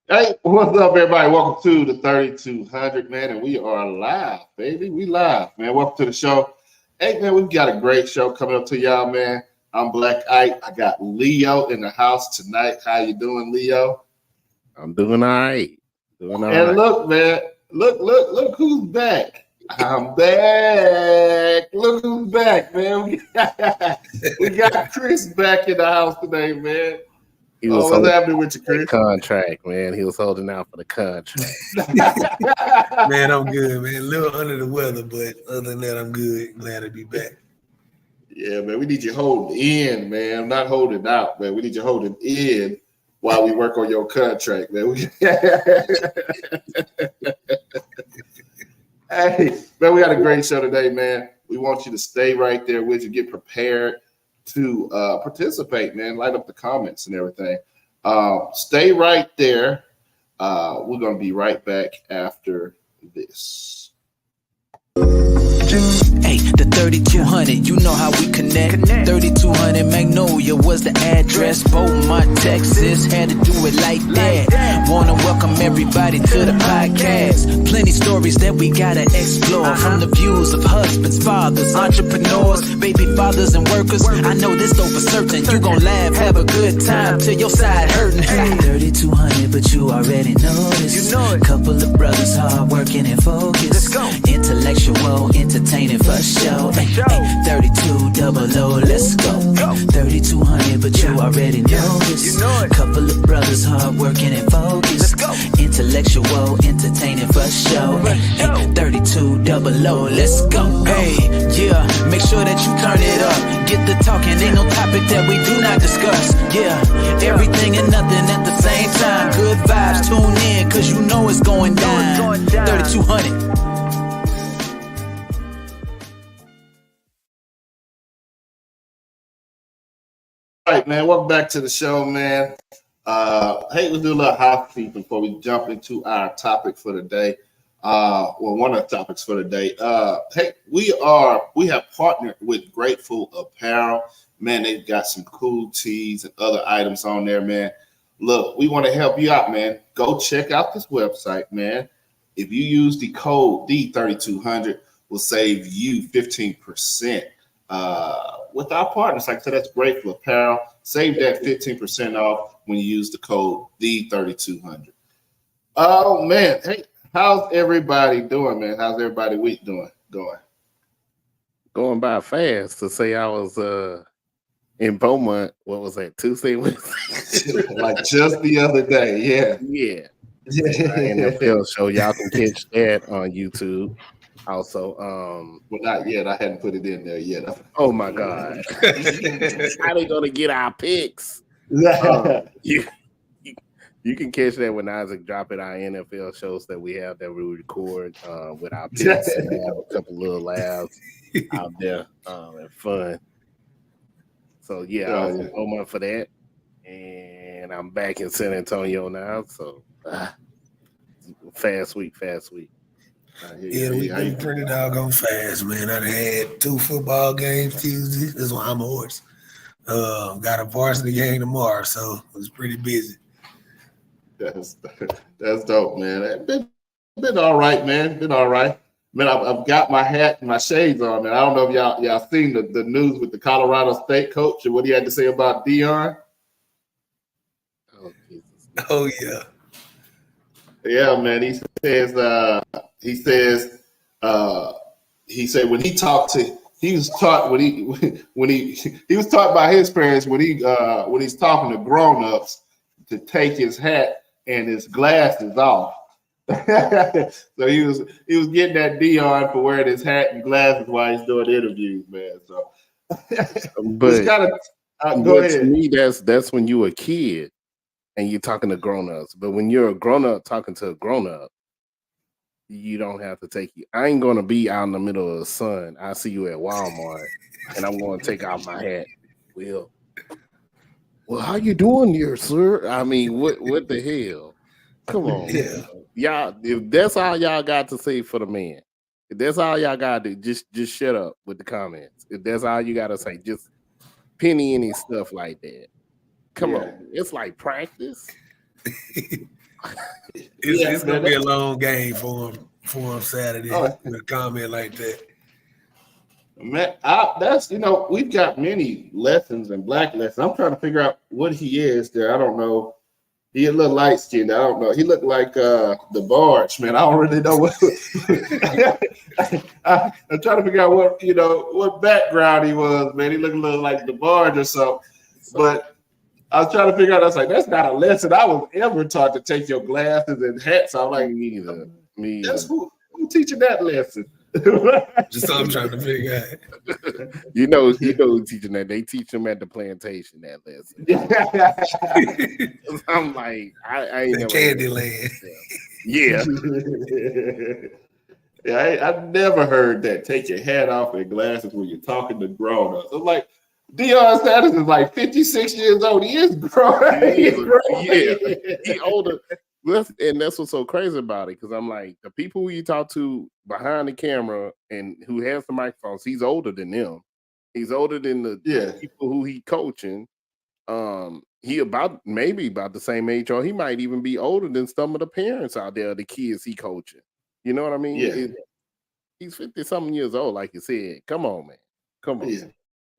Hey, what's up, everybody? Welcome to the 3200, man, and we are live, baby. We live, man. Welcome to the show. Hey, man, we've got a great show coming up to y'all, man. I'm Black Ike. I got Leo in the house tonight. How you doing, Leo? I'm doing all right. Doing all And right. look, man, look who's back. I'm back. Look who's back, man. We got Chris back in the house today, man. He was Oh, what's holding happening with you, the Chris? contract, man. He was holding out for the contract. Man, I'm good, man. A little under the weather, but other than that, I'm good. Glad to be back. Yeah, man, we need you holding in, man. Not holding out, man. We need you holding in while we work on your contract, man. Hey, man, we got a great show today, man. We want you to stay right there with you, get prepared to participate, man. Light up the comments and everything. Stay right there. We're going to be right back after this. Hey, the 3200, you know how we connect. 3200 Magnolia was the address. Beaumont, Texas, had to do it like that. Wanna welcome everybody to the podcast. Plenty stories that we gotta explore. From the views of husbands, fathers, entrepreneurs, baby fathers and workers. I know this though for certain. You gon' laugh, have a good time till your side hurting. 3200, but you already know this. Couple of brothers hard working and focused. Intellectual, entertaining for show. 32 double O, let's go. 3200, but you already know this. Couple of brothers hard working and focused. Intellectual, entertaining for show. 32 double O, let's go. Hey, yeah, make sure that you turn it up. Get the talking, ain't no topic that we do not discuss. Yeah, everything and nothing at the same time. Good vibes, tune in, cause you know it's going down. 3200. All right, man. Welcome back to the show, man. Hey, let's do a little housekeeping before we jump into our topic for the day. One of the topics for the day. Hey, we have partnered with Grateful Apparel. Man, they've got some cool tees and other items on there, man. Look, we want to help you out, man. Go check out this website, man. If you use the code D3200, we'll save you 15%. With our partners, like I said, that's Grateful Apparel. Save that 15% off when you use the code D3200. Oh man, hey, how's everybody doing, man? How's everybody week going? Going by fast to say I was in Beaumont. What was that? Tuesday, Wednesday? Like just the other day, yeah. Yeah. NFL show. Y'all can catch that on YouTube. Also, well, not yet. I hadn't put it in there yet. Oh my God. How they gonna get our picks? You can catch that when Isaac drop it, our NFL shows that we have that we record with our picks and have a couple little laughs out there and fun. So yeah, I was in Beaumont for that, and I'm back in San Antonio now. So fast week. Yeah, we been pretty doggone fast, man. I had 2 football games Tuesday. That's why I'm a horse. Got a varsity game tomorrow, so it was pretty busy. That's dope, man. Been all right, man. Been all right. Man, I've got my hat and my shades on, man. I don't know if y'all seen the news with the Colorado State coach and what he had to say about Dion. Oh yeah. Yeah, man. He said when he talked to he was taught when he was taught by his parents when he's talking to grown-ups to take his hat and his glasses off. So he was getting that Dion for wearing his hat and glasses while he's doing interviews, man. So but go ahead. To me, that's when you a kid and you're talking to grown-ups. But when you're a grown-up talking to a grown-up, you don't have to take you. I ain't gonna be out in the middle of the sun. I see you at Walmart and I'm gonna take off my hat. Well, how you doing here, sir? I mean, what the hell? Come on, Yeah. Y'all. If that's all y'all got to say for the man, if that's all y'all got to just shut up with the comments. If that's all you got to say, just penny any stuff like that. Come on, it's like practice. It's gonna be a long game for him Saturday with a comment like that. Man, that's we've got many lessons and black lessons. I'm trying to figure out what he is there. I don't know. He a little light skinned. I don't know. He looked like the Barge, man. I don't really know what. I'm trying to figure out what background he was, man. He looked a little like the Barge or something. But I was trying to figure out. I was like, that's not a lesson I was ever taught to take your glasses and hats. I'm like, me either. That's who teaching that lesson. Just so I'm trying to figure out. You know who's teaching that. They teach them at the plantation that lesson. I'm like, I ain't never Candyland. Yeah. Yeah, I never heard that. Take your hat off and glasses when you're talking to grown-ups. I'm like, Deion Sanders is like 56 years old. He is grown. Yeah, he older. And that's what's so crazy about it, because I'm like, the people who you talk to behind the camera and who has the microphones, he's older than them. He's older than the people who he coaching. He maybe about the same age, or he might even be older than some of the parents out there, the kids he coaching. You know what I mean? Yeah. He's 50-something years old, like you said. Come on, man. Come on.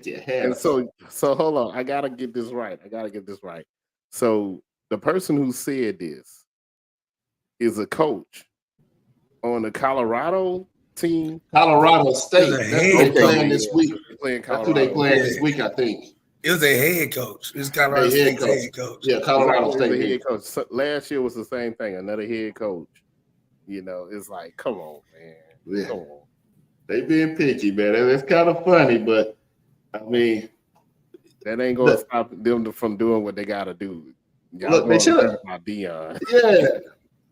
Yeah. And so hold on. I gotta get this right. So the person who said this is a coach on the Colorado team. Colorado State. That's who they playing this week. That's who they playing this week, I think. It was a head coach. It's Colorado State's head coach. Yeah, Colorado State head coach. So last year was the same thing. Another head coach. It's like, come on, man. Yeah. Come on. They being picky, man. It's kind of funny, but I mean, that ain't gonna stop them from doing what they gotta do. Look, they should have. Deion. Yeah.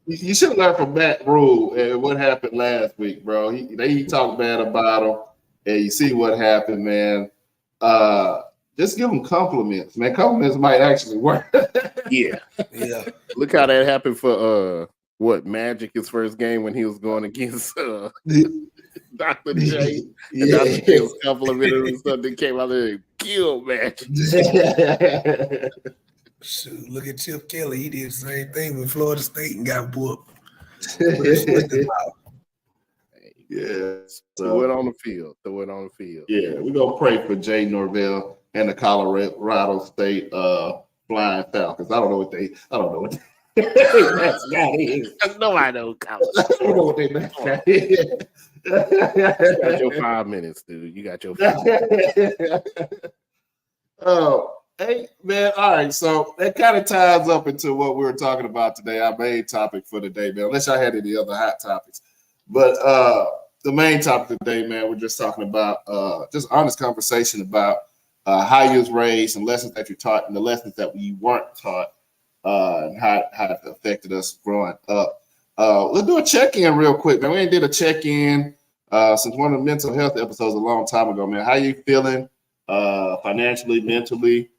You should learn from Matt Rule and what happened last week, bro. He talked bad about him, and you see what happened, man. Just give him compliments, man. Compliments might actually work. Yeah. Look how that happened for Magic, his first game when he was going against Dr. J. And Dr. J was complimenting him, something came out there and killed Magic. Shoot, look at Chip Kelly. He did the same thing with Florida State and got whooped. Yeah. Throw it on the field. Yeah, we're going to pray for Jay Norvell and the Colorado State Flying Falcons. I don't know what they mascot is. No, I don't. I don't know what they mascot is. You got your 5 minutes, dude. You got your 5 minutes. Oh. Hey, man, all right, so that kind of ties up into what we were talking about today, our main topic for the day, man, unless I had any other hot topics. But the main topic today, man, we're just talking about just honest conversation about how you was raised and lessons that you taught and the lessons that we weren't taught and how it affected us growing up. Let's do a check-in real quick, man. We ain't did a check-in since one of the mental health episodes a long time ago, man. How you feeling financially, mentally?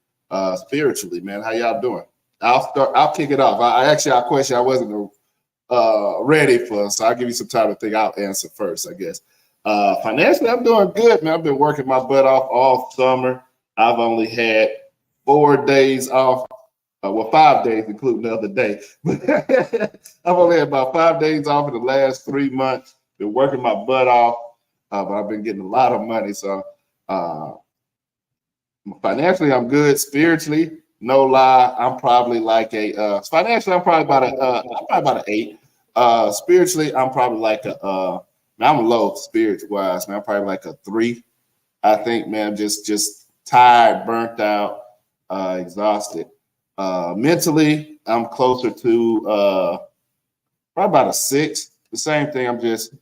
Spiritually, man, how y'all doing? I'll kick it off. I asked you a question I wasn't ready for, so I'll give you some time to think. I'll answer first, I guess. Financially, I'm doing good, man. I've been working my butt off all summer. I've only had 4 days off, 5 days, including the other day. I've only had about 5 days off in the last 3 months. Been working my butt off, but I've been getting a lot of money, so financially, I'm good. Spiritually, no lie, I'm probably like financially, I'm probably about an 8. Spiritually, I'm probably like I'm low spiritual wise, man. I'm probably like a 3. I think, man, just tired, burnt out, exhausted. Mentally, I'm closer to probably about a 6. The same thing. I'm just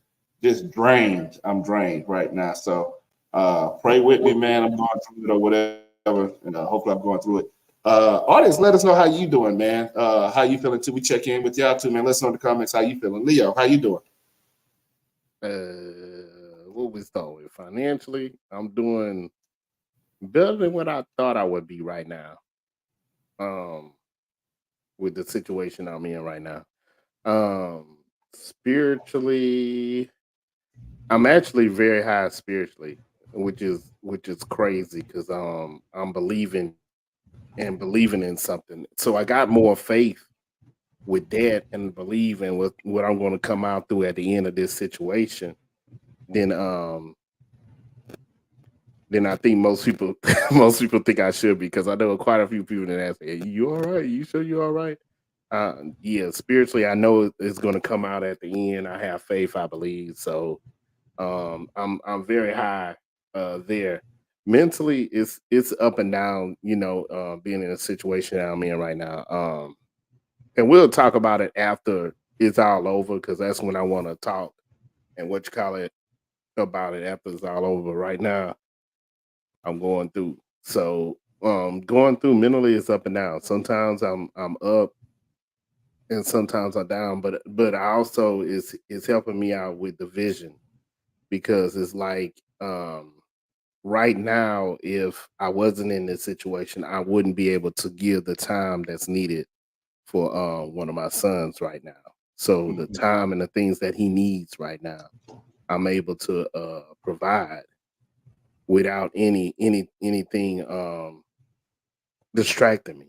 drained. I'm drained right now. So pray with me, man. I'm going through it or whatever, and hopefully I'm going through it. Audience, let us know how you doing, man. How you feeling too? We check in with y'all too, man. Let us know in the comments how you feeling. Leo, how you doing? What we start with? Financially, I'm doing better than what I thought I would be right now. With the situation I'm in right now. Spiritually, I'm actually very high spiritually, which is crazy because I'm believing in something. So I got more faith with that and believe in what I'm going to come out through at the end of this situation, then I think most people think I should, because I know quite a few people that ask, hey, you all right? You sure you all right? Yeah, spiritually, I know it's going to come out at the end. I have faith, I believe. So I'm very high there. Mentally, it's up and down, being in a situation that I'm in right now. And we'll talk about it after it's all over, because that's when I want to talk and about it after it's all over. Right now, I'm going through. So going through mentally is up and down. Sometimes I'm up and sometimes I'm down, but I also is helping me out with the vision, because it's like right now, if I wasn't in this situation, I wouldn't be able to give the time that's needed for one of my sons right now. So the time and the things that he needs right now, I'm able to provide without anything distracting me,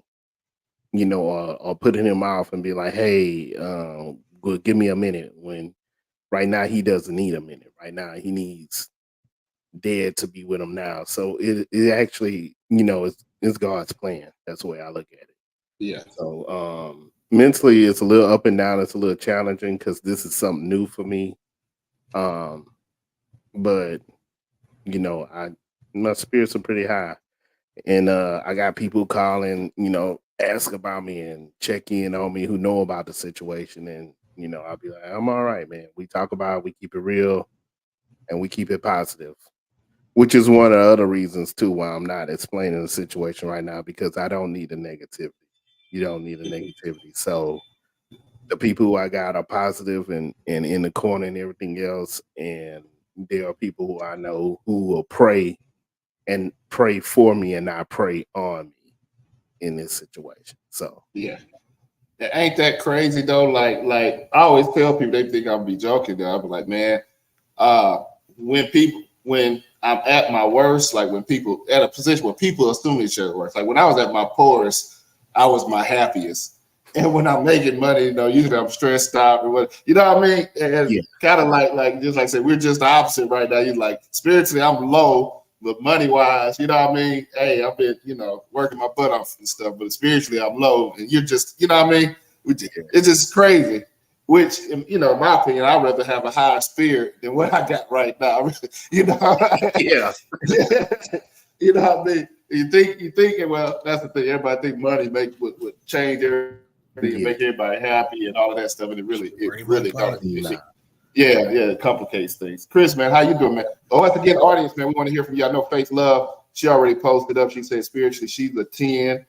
or putting him off and be like, hey, well, give me a minute, when right now he doesn't need a minute. Right now he needs Dad to be with him now. So it actually, it's God's plan. That's the way I look at it. Yeah. So mentally it's a little up and down. It's a little challenging because this is something new for me. But my spirits are pretty high. And I got people calling, ask about me and check in on me who know about the situation. And, I'll be like, I'm all right, man. We talk about it, we keep it real, and we keep it positive, which is one of the other reasons, too, why I'm not explaining the situation right now, because I don't need the negativity. You don't need the negativity. So the people who I got are positive and in the corner and everything else. And there are people who I know who will pray for me and not pray on me in this situation. So yeah, ain't that crazy though? Like I always tell people, they think I'll be joking though. I'll be like, man, when I'm at my worst, like when people at a position where people assume each other worst, like when I was at my poorest, I was my happiest. And when I'm making money, usually I'm stressed out or what, you know what I mean? And yeah. Kind of like just like I said, we're just the opposite right now. You're like, spiritually, I'm low, but money wise, you know what I mean? Hey, I've been, working my butt off and stuff, but spiritually I'm low, and you're just, you know what I mean? It's just crazy. Which, in my opinion, I'd rather have a higher spirit than what I got right now. Yeah. You know what I mean? You thinking, well, that's the thing. Everybody think money would change everything, and make everybody happy and all of that stuff, and it really don't. It complicates things. Chris, man, how you doing, man? Once again, audience, man, we want to hear from you. I know Faith Love, she already posted up. She said spiritually she's a 10,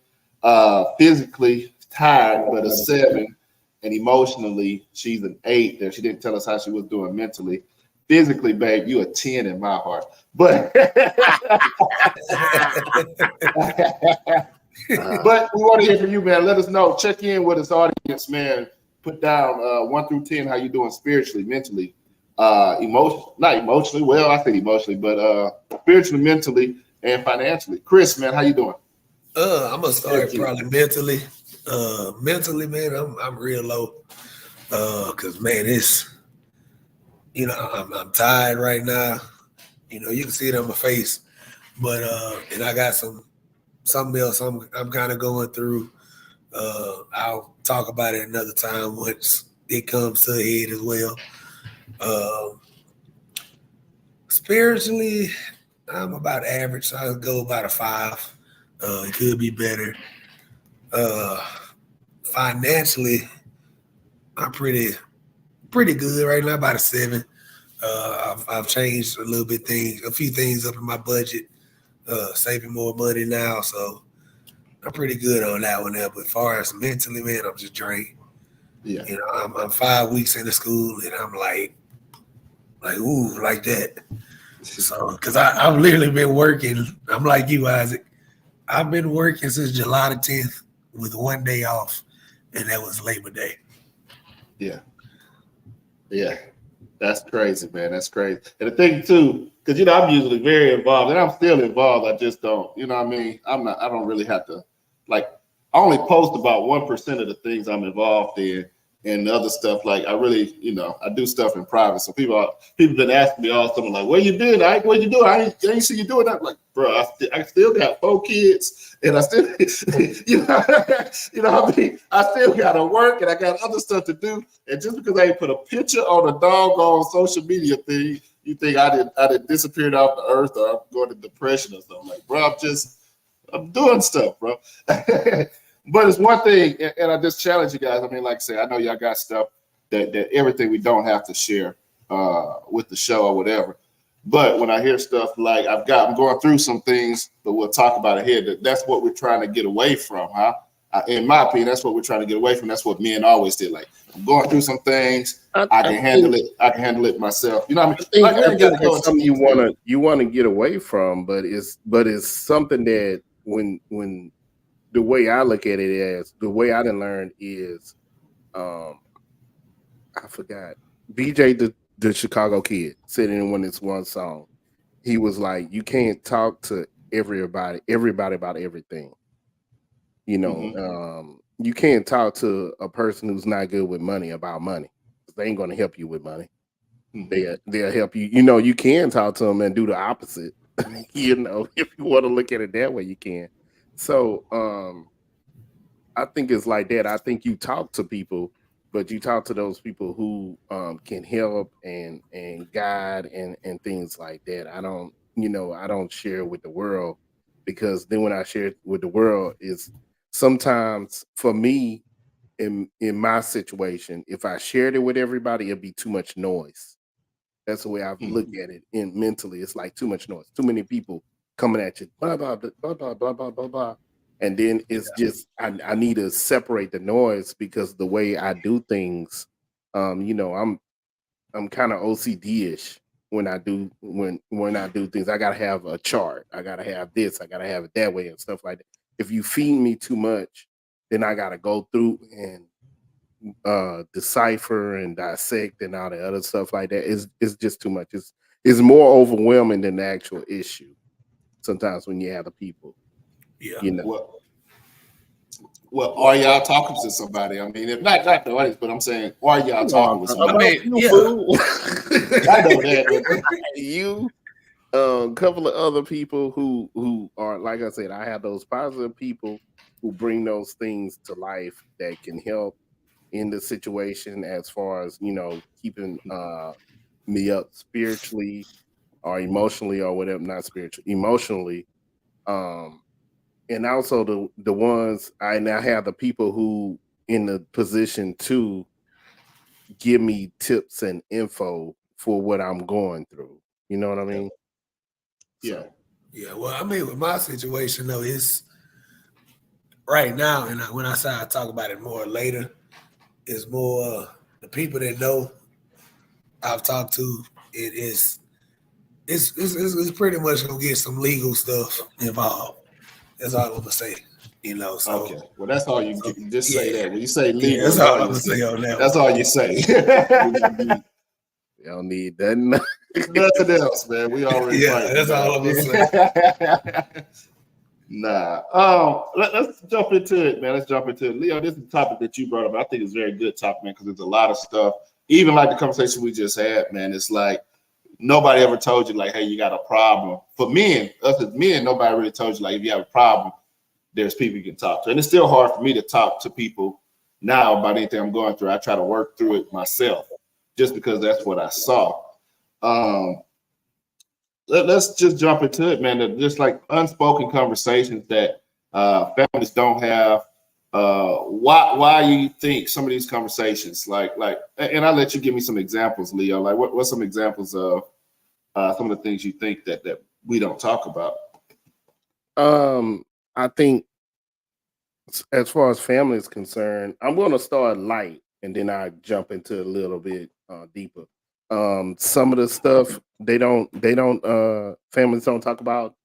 physically tired, but a 7, and emotionally she's an 8. There, she didn't tell us how she was doing mentally. Physically, babe, you a 10 in my heart. But but we want to hear from you, man. Let us know. Check in with us, audience, man. Put down 1 through 10 how you doing spiritually, mentally, not emotionally. Well, I think emotionally, but spiritually, mentally, and financially. Chris, man, how you doing? I'm gonna start probably mentally. Mentally, man, I'm real low. Cause man, it's I'm tired right now. You can see it on my face, but and I got something else I'm kind of going through. I'll talk about it another time once it comes to a head as well. Spiritually, I'm about average, so I'll go about a 5. It could be better. Financially, I'm pretty good right now, about a 7. I've changed a few things up in my budget, saving more money now, so I'm pretty good on that one there. But as far as mentally, man, I'm just drained. Yeah. I'm 5 weeks into school, and I'm like ooh, like that. So, because I've literally been working. I'm like you, Isaac. I've been working since July the 10th with 1 day off, and that was Labor Day. Yeah. That's crazy, man. That's crazy. And the thing too, because I'm usually very involved, and I'm still involved. I just don't, you know what I mean? I don't really have to, like, I only post about 1% of the things I'm involved in, and the other stuff, like I really, I do stuff in private. So people been asking me all summer, like, "Where you been? What you doing? I ain't see you doing that." I'm like, bro, I still got 4 kids, and I still, I still gotta work, and I got other stuff to do. And just because I ain't put a picture on a doggone social media thing, you think I did disappeared off the earth, or I'm going to depression or something? Like, bro, I'm doing stuff, bro. But it's one thing, and I just challenge you guys. I mean, like I said, I know y'all got stuff that everything we don't have to share with the show or whatever. But when I hear stuff like I'm going through some things, but we'll talk about it here. That's what we're trying to get away from, huh? In my opinion, that's what we're trying to get away from. That's what men always did. Like, I'm going through some things. I can handle it. I can handle it myself. You know what I mean? I think it's something you want to get away from, but it's something that when the way I look at it as the way I done learned is, I forgot BJ the Chicago Kid said in one song, he was like, you can't talk to everybody about everything. You can't talk to a person who's not good with money about money. They ain't going to help you with money. They'll help you. You can talk to them and do the opposite. If you want to look at it that way, you can. So I think it's like that. I think you talk to people, but you talk to those people who can help and guide and things like that. I don't share with the world, because then when I share it with the world, is sometimes for me in my situation, if I shared it with everybody, it'd be too much noise. That's the way I've looked at it. And mentally, it's like too much noise, too many people coming at you, blah blah blah blah blah blah blah blah blah. And then it's just I need to separate the noise, because the way I do things, I'm kind of OCD-ish when I do things. I gotta have a chart. I gotta have this. I gotta have it that way and stuff like that. If you feed me too much, then I gotta go through and decipher and dissect and all the other stuff like that. It's just too much. It's more overwhelming than the actual issue sometimes when you have the people. Yeah. Well, are y'all talking to somebody? I mean, if not the audience, but I'm saying, are y'all talking with somebody? I mean, I know that. You, a couple of other people who are, like I said, I have those positive people who bring those things to life that can help in the situation, as far as keeping me up spiritually or emotionally, or whatever. Not spiritually, emotionally. And also the ones I now have, the people who in the position to give me tips and info for what I'm going through. You know what I mean? Yeah. Yeah. Well, I mean, with my situation though, it's right now, and when I say I talk about it more later, it's more the people that know I've talked to. It's pretty much gonna get some legal stuff involved. That's all I'm gonna say. So okay. Well, that's all you just say that. When you say legal, that's all I'm gonna say on that. That's all you say. You don't need nothing. Nothing else, man. We already fighting. That's all I'm gonna say. Nah. Let's jump into it, man. Let's jump into it. Leo, this is a topic that you brought up. I think it's a very good topic, man, because there's a lot of stuff. Even like the conversation we just had, man, it's like nobody ever told you, like, hey, you got a problem. For men, us as men, nobody really told you, like, if you have a problem, there's people you can talk to. And it's still hard for me to talk to people now about anything I'm going through. I try to work through it myself, just because that's what I saw. Let's just jump into it, man. Just like unspoken conversations that families don't have. Why you think some of these conversations, like, and I'll let you give me some examples, Leo. Like, what's some examples of some of the things you think that we don't talk about? I think as far as family is concerned, I'm going to start light and then I jump into a little bit deeper. Some of the stuff families don't talk about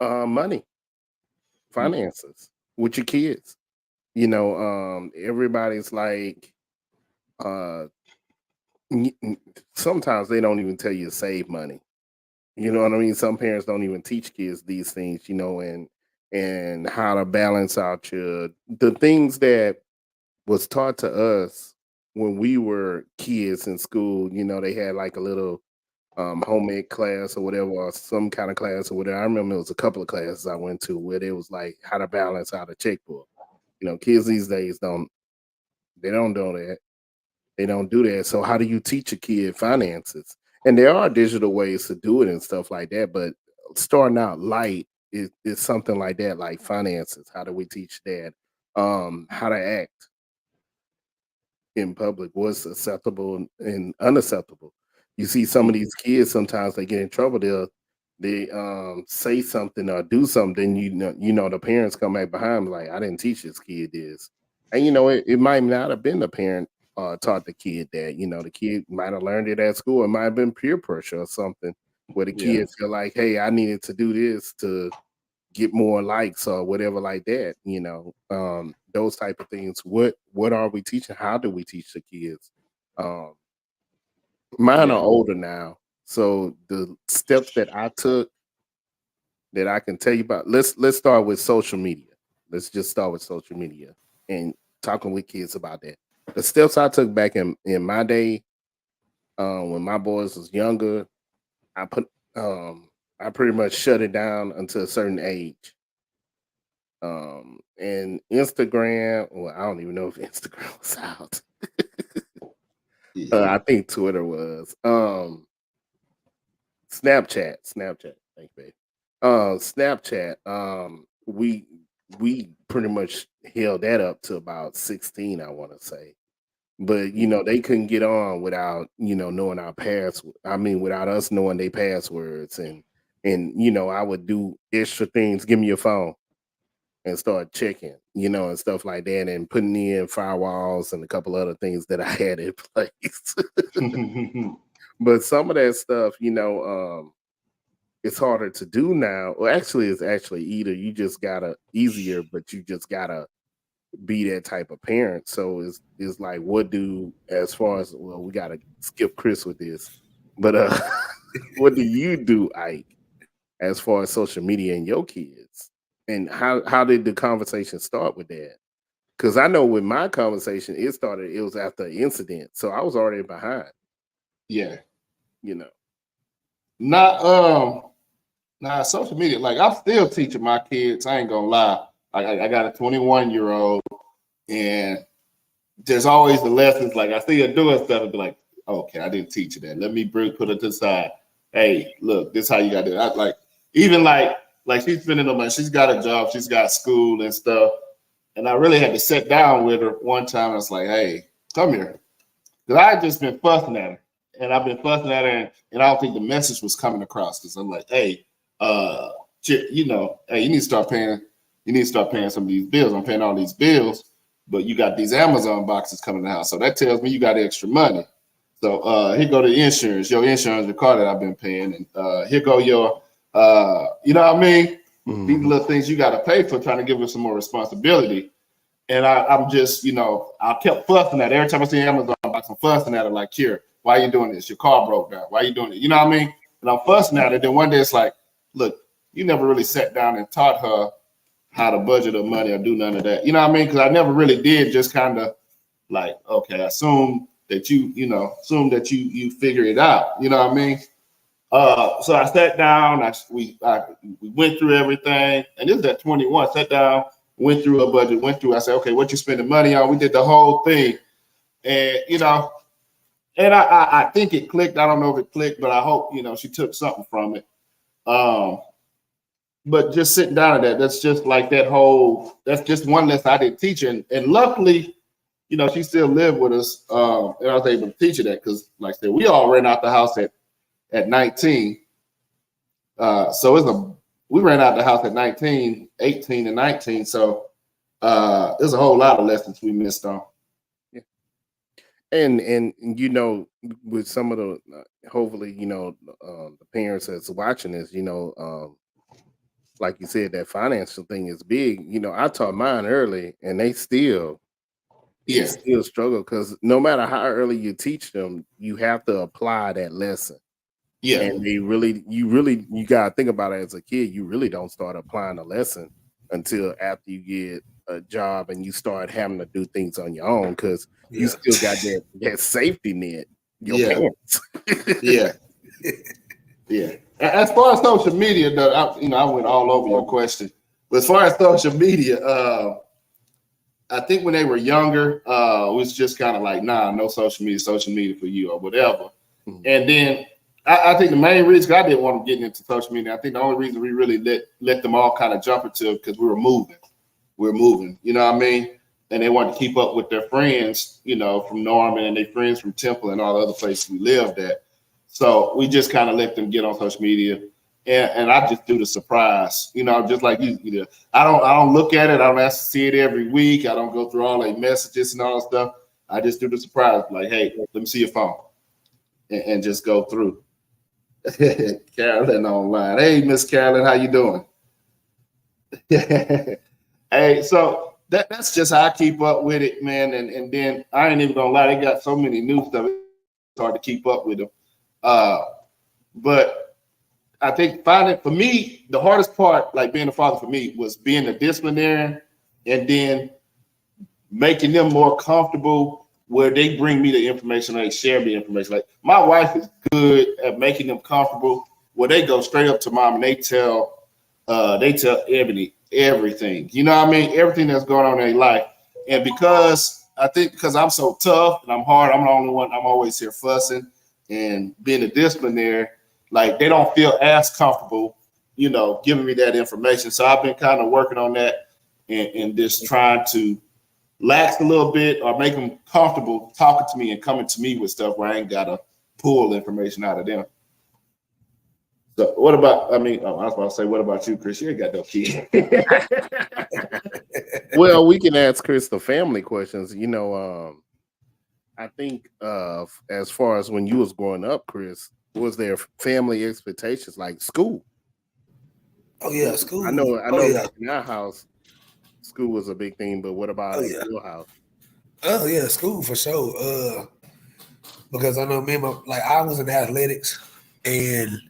money, finances with your kids. Everybody's like, sometimes they don't even tell you to save money. You know what I mean? Some parents don't even teach kids these things, and and how to balance out the things that was taught to us when we were kids in school. You know, they had like a little homemade class or whatever, or some kind of class or whatever. I remember it was a couple of classes I went to where it was like how to balance out a checkbook. You know, kids these days don't do that. They don't do that. So how do you teach a kid finances? And there are digital ways to do it and stuff like that, but starting out light is something like that, like finances. How do we teach that? How to act in public, what's acceptable and unacceptable. You see some of these kids sometimes they get in trouble, they say something or do something, you know the parents come back behind like, I didn't teach this kid this. And it might not have been the parent taught the kid that. The kid might have learned it at school. It might have been peer pressure or something where the kid feel like, hey, I needed to do this to get more likes or whatever like that. Those type of things. What are we teaching? How do we teach the kids? um Mine are older now, so the steps that I took that I can tell you about, let's start with social media. Let's just start with social media and talking with kids about that. The steps I took back in my day, when my boys was younger, I put I pretty much shut it down until a certain age. And Instagram, well, I don't even know if Instagram was out. I think Twitter was. Snapchat. Thanks, babe. Snapchat. We pretty much held that up to about 16, I want to say. But they couldn't get on without knowing our password. I mean, without us knowing their passwords, and I would do extra things. Give me your phone and start checking, and stuff like that, and putting in firewalls and a couple other things that I had in place. But some of that stuff, it's harder to do now. Well, actually, it's actually either you just gotta easier, but you just gotta be that type of parent. So it's like, what do, as far as, well, we gotta skip Chris with this, but what do you do, Ike, as far as social media and your kids? And how did the conversation start with that? Because I know with my conversation, it was after an incident. So I was already behind. Yeah. Not social media. Like, I'm still teaching my kids. I ain't gonna lie. I got a 21-year-old, and there's always the lessons. Like, I see her doing stuff and be like, okay, I didn't teach you that. Let me put it to the side. Hey, look, this is how you got to do it. Like, even like she's spending no money. She's got a job. She's got school and stuff. And I really had to sit down with her one time. I was like, hey, come here. Because I had just been fussing at her. And I've been fussing at her, and I don't think the message was coming across. Because I'm like, hey, hey, you need to start paying. You need to start paying some of these bills. I'm paying all these bills, but you got these Amazon boxes coming to the house. So that tells me you got extra money. So here go the insurance, your car that I've been paying. And here go your, you know what I mean? Mm-hmm. These little things you got to pay for, trying to give us some more responsibility. And I'm just, I kept fussing at her. Every time I see Amazon box, I'm fussing at her like, here, why are you doing this? Your car broke down. Why are you doing it? You know what I mean? And I'm fussing at her. Then one day it's like, look, you never really sat down and taught her how to budget her money or do none of that. You know what I mean? Because I never really did. Just kind of like, okay, assume that you figure it out. You know what I mean? So I sat down. We went through everything, and this is at 21. Sat down, went through a budget. I said, okay, what you spending money on? We did the whole thing, and and I think it clicked. I don't know if it clicked, but I hope she took something from it. But just sitting down at that's just like that's just one lesson I didn't teach her. And luckily, she still lived with us. And I was able to teach her that because, like I said, we all ran out the house at 19. So we ran out the house at 19, 18 and 19. So there's a whole lot of lessons we missed on. Yeah. And with some of the, hopefully, the parents that's watching this, like you said, that financial thing is big. I taught mine early, and they still struggle because no matter how early you teach them, you have to apply that lesson. Yeah, and you gotta think about it as a kid. You really don't start applying a lesson until after you get a job and you start having to do things on your own because you still got that safety net. Your parents. Yeah. As far as social media, though, I went all over your question. But as far as social media, I think when they were younger, it was just kind of like, nah, no social media for you or whatever. Mm-hmm. And then I think the main reason I didn't want them getting into social media, I think the only reason we really let them all kind of jump into it because we were moving. You know what I mean? And they wanted to keep up with their friends, from Norman and their friends from Temple and all the other places we lived at. So we just kind of let them get on social media. And I just do the surprise, just like you do. I don't look at it. I don't have to see it every week. I don't go through all the messages and all that stuff. I just do the surprise, like, hey, let me see your phone, and just go through. Carolyn online. Hey, Miss Carolyn, how you doing? Hey, so that's just how I keep up with it, man. And then I ain't even gonna lie, they got so many new stuff. It's hard to keep up with them. But I think for me, the hardest part, like being a father for me, was being a disciplinarian and then making them more comfortable where they bring me the information, they share the information. Like my wife is good at making them comfortable where they go straight up to mom and they tell Ebony everything. You know what I mean? Everything that's going on in their life. And because I'm so tough and I'm hard, I'm the only one, I'm always here fussing and being a disciplinarian. Like they don't feel as comfortable, giving me that information. So I've been kind of working on that and just trying to lax a little bit or make them comfortable talking to me and coming to me with stuff where I ain't got to pull information out of them. So what about, I was about to say, what about you, Chris? You ain't got no kid. Well, we can ask Chris the family questions. I think as far as when you was growing up, Chris, was there family expectations like school? Oh yeah, school. I know. In our house, school was a big thing. But what about your house? Oh yeah, school for sure. Because I know I was in athletics, and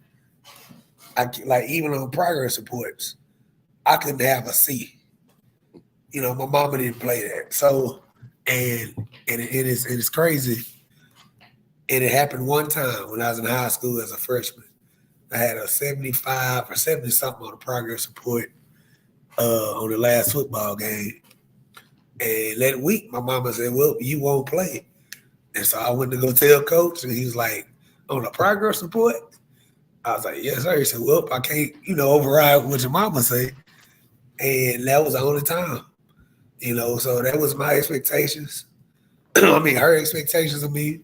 I even on progress reports, I couldn't have a C. My mama didn't play that. So, and it's crazy. And it happened one time when I was in high school as a freshman. I had a 75 or 70 something on the progress report on the last football game. And that week, my mama said, well, you won't play. And so I went to go tell coach, and he was like, on the progress report? I was like, yes, sir. He said, well, I can't, override what your mama say. And that was the only time, so that was my expectations. Her expectations of me.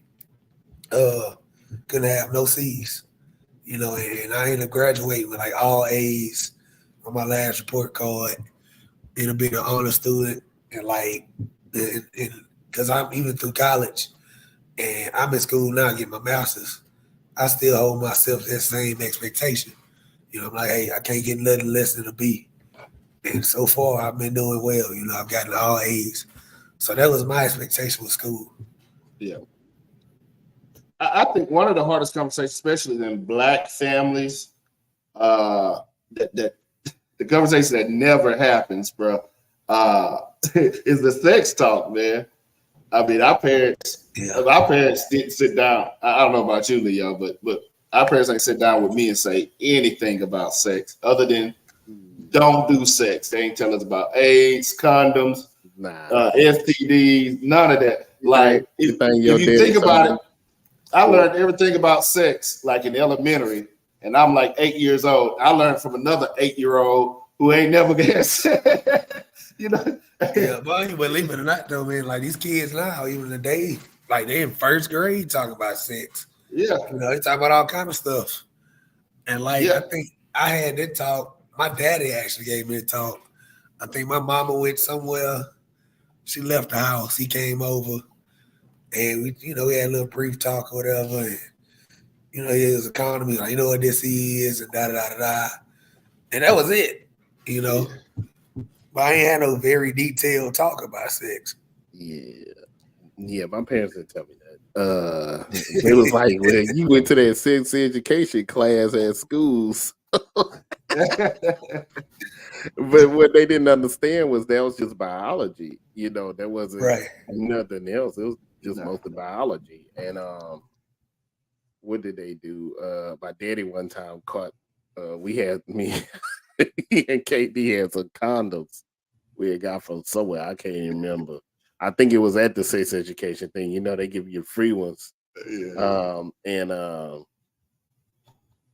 Couldn't have no C's, and I ended up graduating with like all A's on my last report card, and being an honor student, and because I'm even through college, and I'm in school now getting my master's, I still hold myself to that same expectation. I'm like, hey, I can't get nothing less than a B, and so far I've been doing well. I've gotten all A's, so that was my expectation with school. Yeah. I think one of the hardest conversations, especially in Black families, that the conversation that never happens, bro, is the sex talk, man. Our parents didn't sit down. I don't know about you, Leo, but our parents ain't sit down with me and say anything about sex other than don't do sex. They ain't tell us about AIDS, condoms, STDs, none of that. Like if you think about it, I learned everything about sex like in elementary, and I'm like 8 years old. I learned from another 8-year-old who ain't never had sex. Yeah, but believe it or not, though, man, like these kids now, even today, like they in first grade talking about sex. Yeah, they talk about all kind of stuff. And I think I had that talk. My daddy actually gave me a talk. I think my mama went somewhere. She left the house. He came over. And we had a little brief talk or whatever. And, his economy, like, what this is, and da-da-da-da-da. And that was it, But I ain't had no very detailed talk about sex. Yeah, my parents didn't tell me that. It was like, well, you went to that sex education class at schools. But what they didn't understand was that was just biology. There wasn't Right. nothing else. It was just mostly biology. And what did they do? My daddy one time caught. We had me and KD had some condoms we had got from somewhere. I can't even remember. I think it was at the sex education thing. They give you free ones. Yeah. And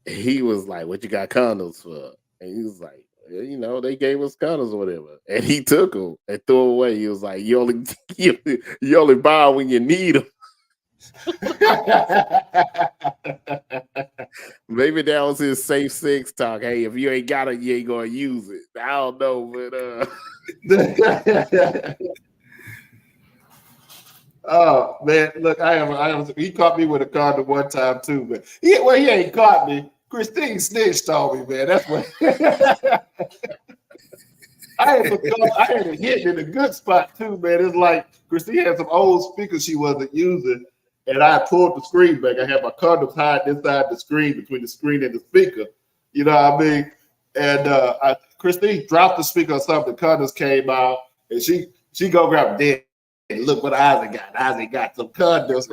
he was like, "What you got condoms for?" And he was like, they gave us condoms or whatever. And he took them and threw them away. He was like, "You only you only buy when you need them." Maybe that was his safe sex talk. Hey, if you ain't got it, you ain't gonna use it. I don't know, but Oh man, look, I am. He caught me with a condom one time too, but he ain't caught me. Christine snitched on me, man. That's what. I had a hit in a good spot too, man. It's like Christine had some old speakers she wasn't using, and I pulled the screen back. I had my condoms hiding inside the screen between the screen and the speaker. You know what I mean? And Christine dropped the speaker or something. The condoms came out, and she go grab dead. And look what Isaac got. Isaac got some condoms.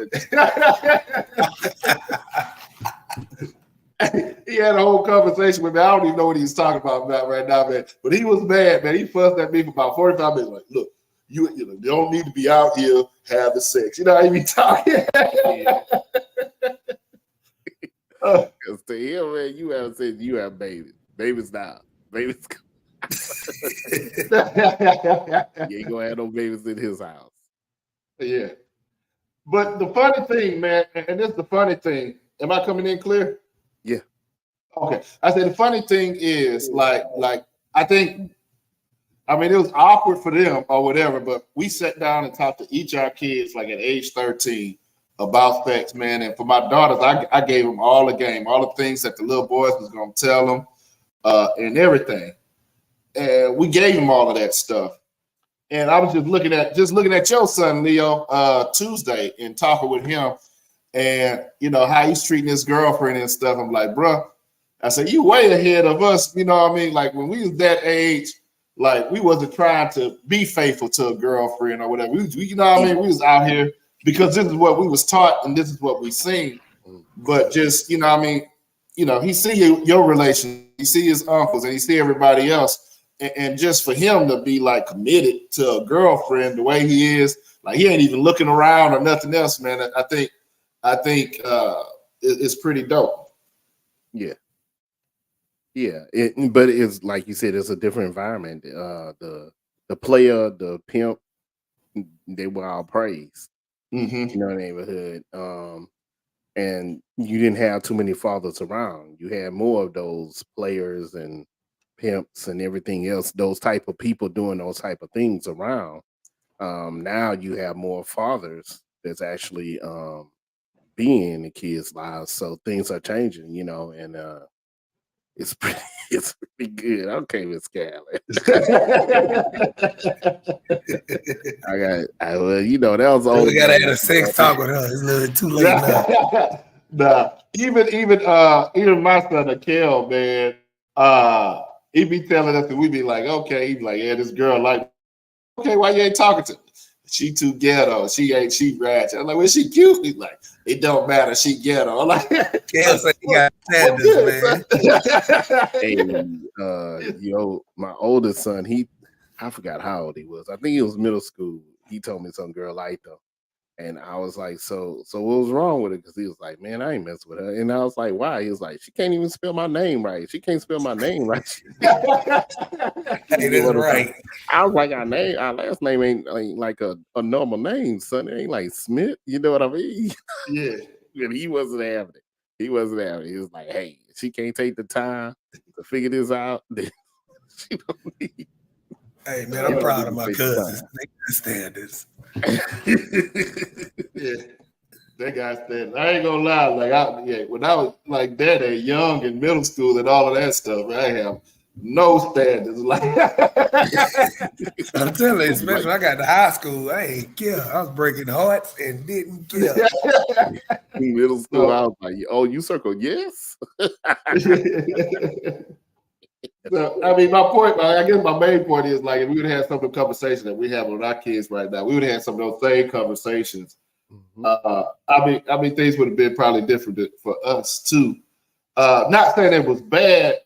He had a whole conversation with me. I don't even know what he's talking about right now, man. But he was mad, man. He fussed at me for about 45 minutes. Like, look, you don't need to be out here having sex. You know how he be talking? Because to him, man, you have said you have babies. Babies now. Babies. You ain't gonna have no babies in his house. Yeah. But the funny thing, man, and this is the funny thing. Am I coming in clear? Yeah. Okay. I said the funny thing is, like I think, I mean, it was awkward for them or whatever, but we sat down and talked to each of our kids, like at age 13, about sex, man. And for my daughters, I gave them all the game, all the things that the little boys was gonna tell them, and everything. And we gave them all of that stuff. And I was just looking at your son, Leo, Tuesday and talking with him, and how he's treating his girlfriend and stuff. I'm like, bro, I said, you way ahead of us. You know what I mean? Like when we was that age, like we wasn't trying to be faithful to a girlfriend or whatever. We you know what I mean? We was out here because this is what we was taught and this is what we seen. But just, you know what I mean? He see your relation, he see his uncles, and he see everybody else. And just for him to be like committed to a girlfriend the way he is, like he ain't even looking around or nothing else, man. I think it's pretty dope. Yeah. Yeah. But it's like you said, it's a different environment. The player, the pimp, they were all praised. Mm-hmm. In our neighborhood. And you didn't have too many fathers around. You had more of those players and pimps and everything else, those type of people doing those type of things around. Now you have more fathers that's actually being in the kids' lives, so things are changing, and it's pretty good. Okay, Miss Callie. that was old. We gotta have a sex talk with her. It's a little too late now. Nah, even my son Akel, man, he be telling us, and we be like, okay, he be like, yeah, this girl like, okay, why you ain't talking to me? She too ghetto. She ratchet. I'm like, well, she cute. He's like, it don't matter. She ghetto. I'm like, yeah, so you got standards, man. Hey, my oldest son, I forgot how old he was. I think he was middle school. He told me some girl liked him. And I was like, so what was wrong with it? Because he was like, man, I ain't messing with her. And I was like, why? He was like, she can't even spell my name right. She can't spell my name right. Hey, that's right. I was like, our last name ain't like a normal name, son. It ain't like Smith. You know what I mean? Yeah. And he wasn't having it. He wasn't having it. He was like, hey, she can't take the time to figure this out. She don't need. Hey, man, I'm proud of my cousins. They understand this. Yeah, that guy said, I ain't gonna lie, when I was like that age, young in middle school and all of that stuff, I have no standards. Like I'm telling you, especially when I got to high school, I ain't care. I was breaking hearts and didn't care. In middle school, I was like, oh, you circled yes? So, I mean, my point, I guess my main point is like if we would have some of the conversation that we have with our kids right now, we would have some of those same conversations. I mean, things would have been probably different for us too. Not saying it was bad.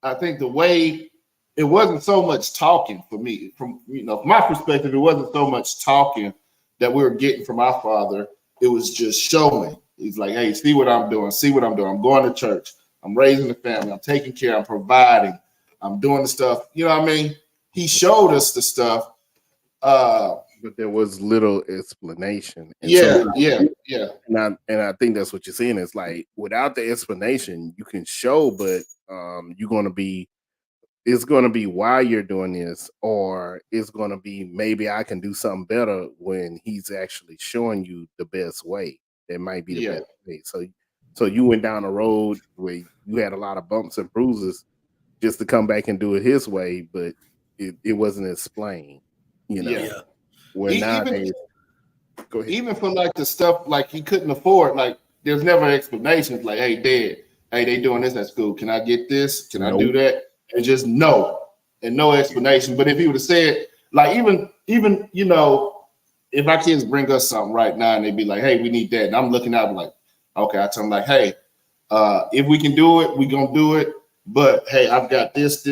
I think the way it wasn't so much talking for me, from from my perspective, it wasn't so much talking that we were getting from our father. It was just showing. He's like, hey, see what I'm doing, see what I'm doing. I'm going to church. I'm raising the family. I'm taking care. I'm providing. I'm doing the stuff. You know what I mean? He showed us the stuff. But there was little explanation. And yeah. And I think that's what you're saying. It's like without the explanation, you can show, but it's gonna be why you're doing this, or it's gonna be maybe I can do something better when he's actually showing you the best way. That might be the best way. So you went down a road where you had a lot of bumps and bruises just to come back and do it his way, but it wasn't explained. Where nowadays, go ahead. Even for like the stuff like he couldn't afford, like there's never explanations like, hey, Dad, hey, they doing this at school. Can I get this? Can I do that? And just no explanation. But if he would have said, like, even if our kids bring us something right now and they'd be like, hey, we need that. And I'm looking out like, okay, I tell them like, hey, if we can do it, we're gonna do it. But hey, I've got this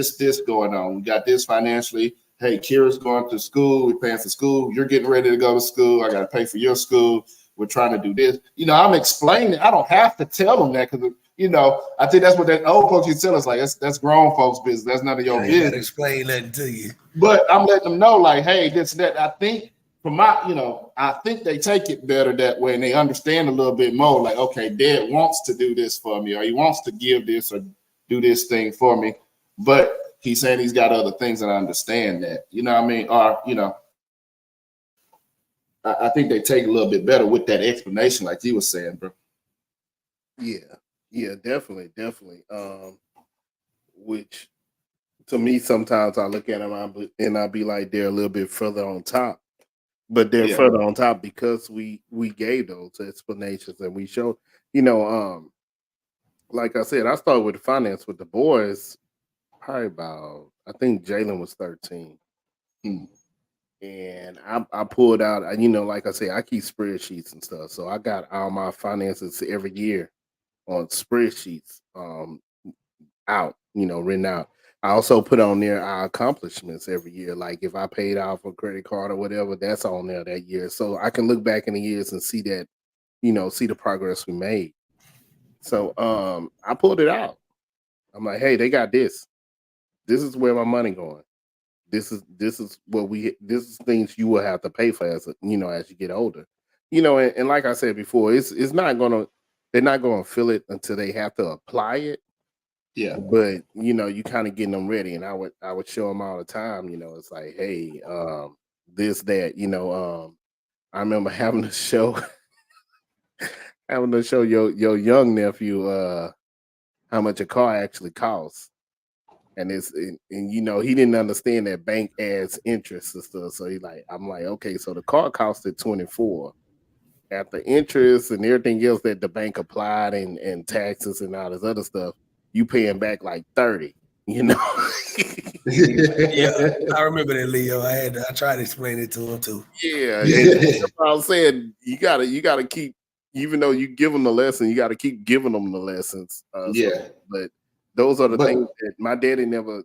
going on. We got this financially. Hey, Kira's going to school. We're paying for school. You're getting ready to go to school. I got to pay for your school. We're trying to do this. I'm explaining. I don't have to tell them that because, I think that's what that old folks used to tell us. Like, that's grown folks' business. That's none of your business. Gotta explain that to you. But I'm letting them know, like, hey, this, that. I think I think they take it better that way and they understand a little bit more. Like, okay, Dad wants to do this for me, or he wants to give this or do this thing for me. But he's saying he's got other things, and I understand that. You know what I mean? Or, I think they take a little bit better with that explanation, like you were saying, bro. Yeah, definitely. Which to me, sometimes I look at them and I'll be like, they're a little bit further on top. But they're further on top because we gave those explanations and we showed, like I said, I started with the finance with the boys probably about, I think Jalen was 13. And I pulled out, like I said, I keep spreadsheets and stuff. So I got all my finances every year on spreadsheets out, written out. I also put on there our accomplishments every year. Like if I paid off a credit card or whatever, that's on there that year. So I can look back in the years and see that, see the progress we made. So I pulled it out. I'm like, hey, they got this. This is where my money going. This is this is things you will have to pay for as as you get older. And like I said before, they're not gonna feel it until they have to apply it. Yeah. But you kind of getting them ready. And I would show them all the time, it's like, hey, this, that, I remember having to show your young nephew how much a car actually costs. And he didn't understand that bank adds interest and stuff. So I'm like, okay, so the car costed 24. After interest and everything else that the bank applied and taxes and all this other stuff, you paying back like 30, Yeah, I remember that, Leo. I tried to explain it to him too. Yeah. That's what I was saying. You gotta keep, even though you give them the lesson, you gotta keep giving them the lessons. But those are the things that my daddy never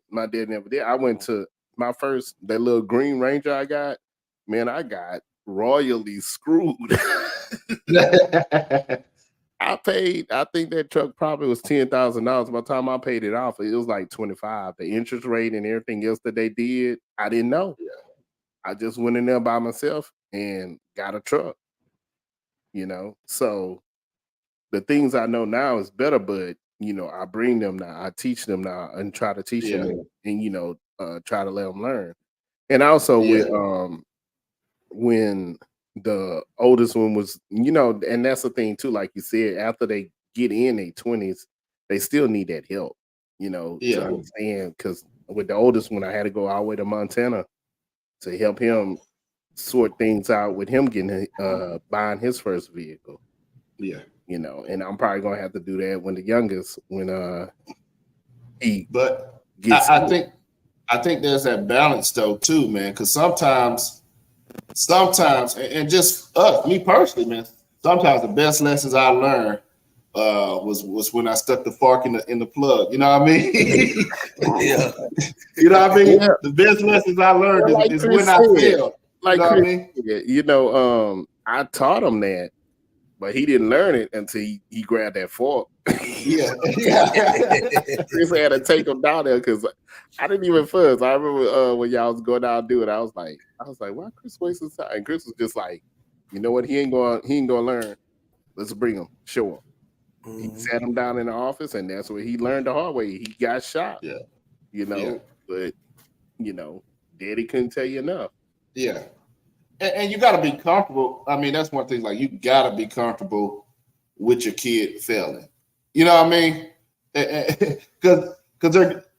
did. I went to that little Green Ranger I got. Man, I got royally screwed. I think that truck probably was $10,000. By the time I paid it off, it was like 25. The interest rate and everything else that they did, I didn't know. Yeah. I just went in there by myself and got a truck. So the things I know now is better, but I bring them now, I teach them now, and try to teach them, and try to let them learn. And also with when the oldest one was, and that's the thing too, like you said, after they get in their 20s, they still need that help, to understand. Because with the oldest one, I had to go all the way to Montana to help him sort things out with him getting buying his first vehicle. Yeah. And I'm probably gonna have to do that when the youngest, when But I think there's that balance though too, man. Because sometimes, and just me personally, man. Sometimes the best lessons I learned was when I stuck the fork in the plug. You know what I mean? Yeah. You know what I mean? Yeah. The best lessons I learned is when I failed. Like you know Chris, what I mean? I taught him that, but he didn't learn it until he grabbed that fork. Yeah. Chris had to take him down there because I didn't even fuzz. I remember when y'all was going down to do it, I was like, why Chris waste his time? And Chris was just like, you know what? He ain't gonna learn. Let's bring him, show him. He sat him down in the office, and that's where he learned the hard way. He got shot. Yeah. But Daddy couldn't tell you enough. Yeah. And you got to be comfortable. I mean, that's one thing. Like, you got to be comfortable with your kid failing. You know what I mean? Because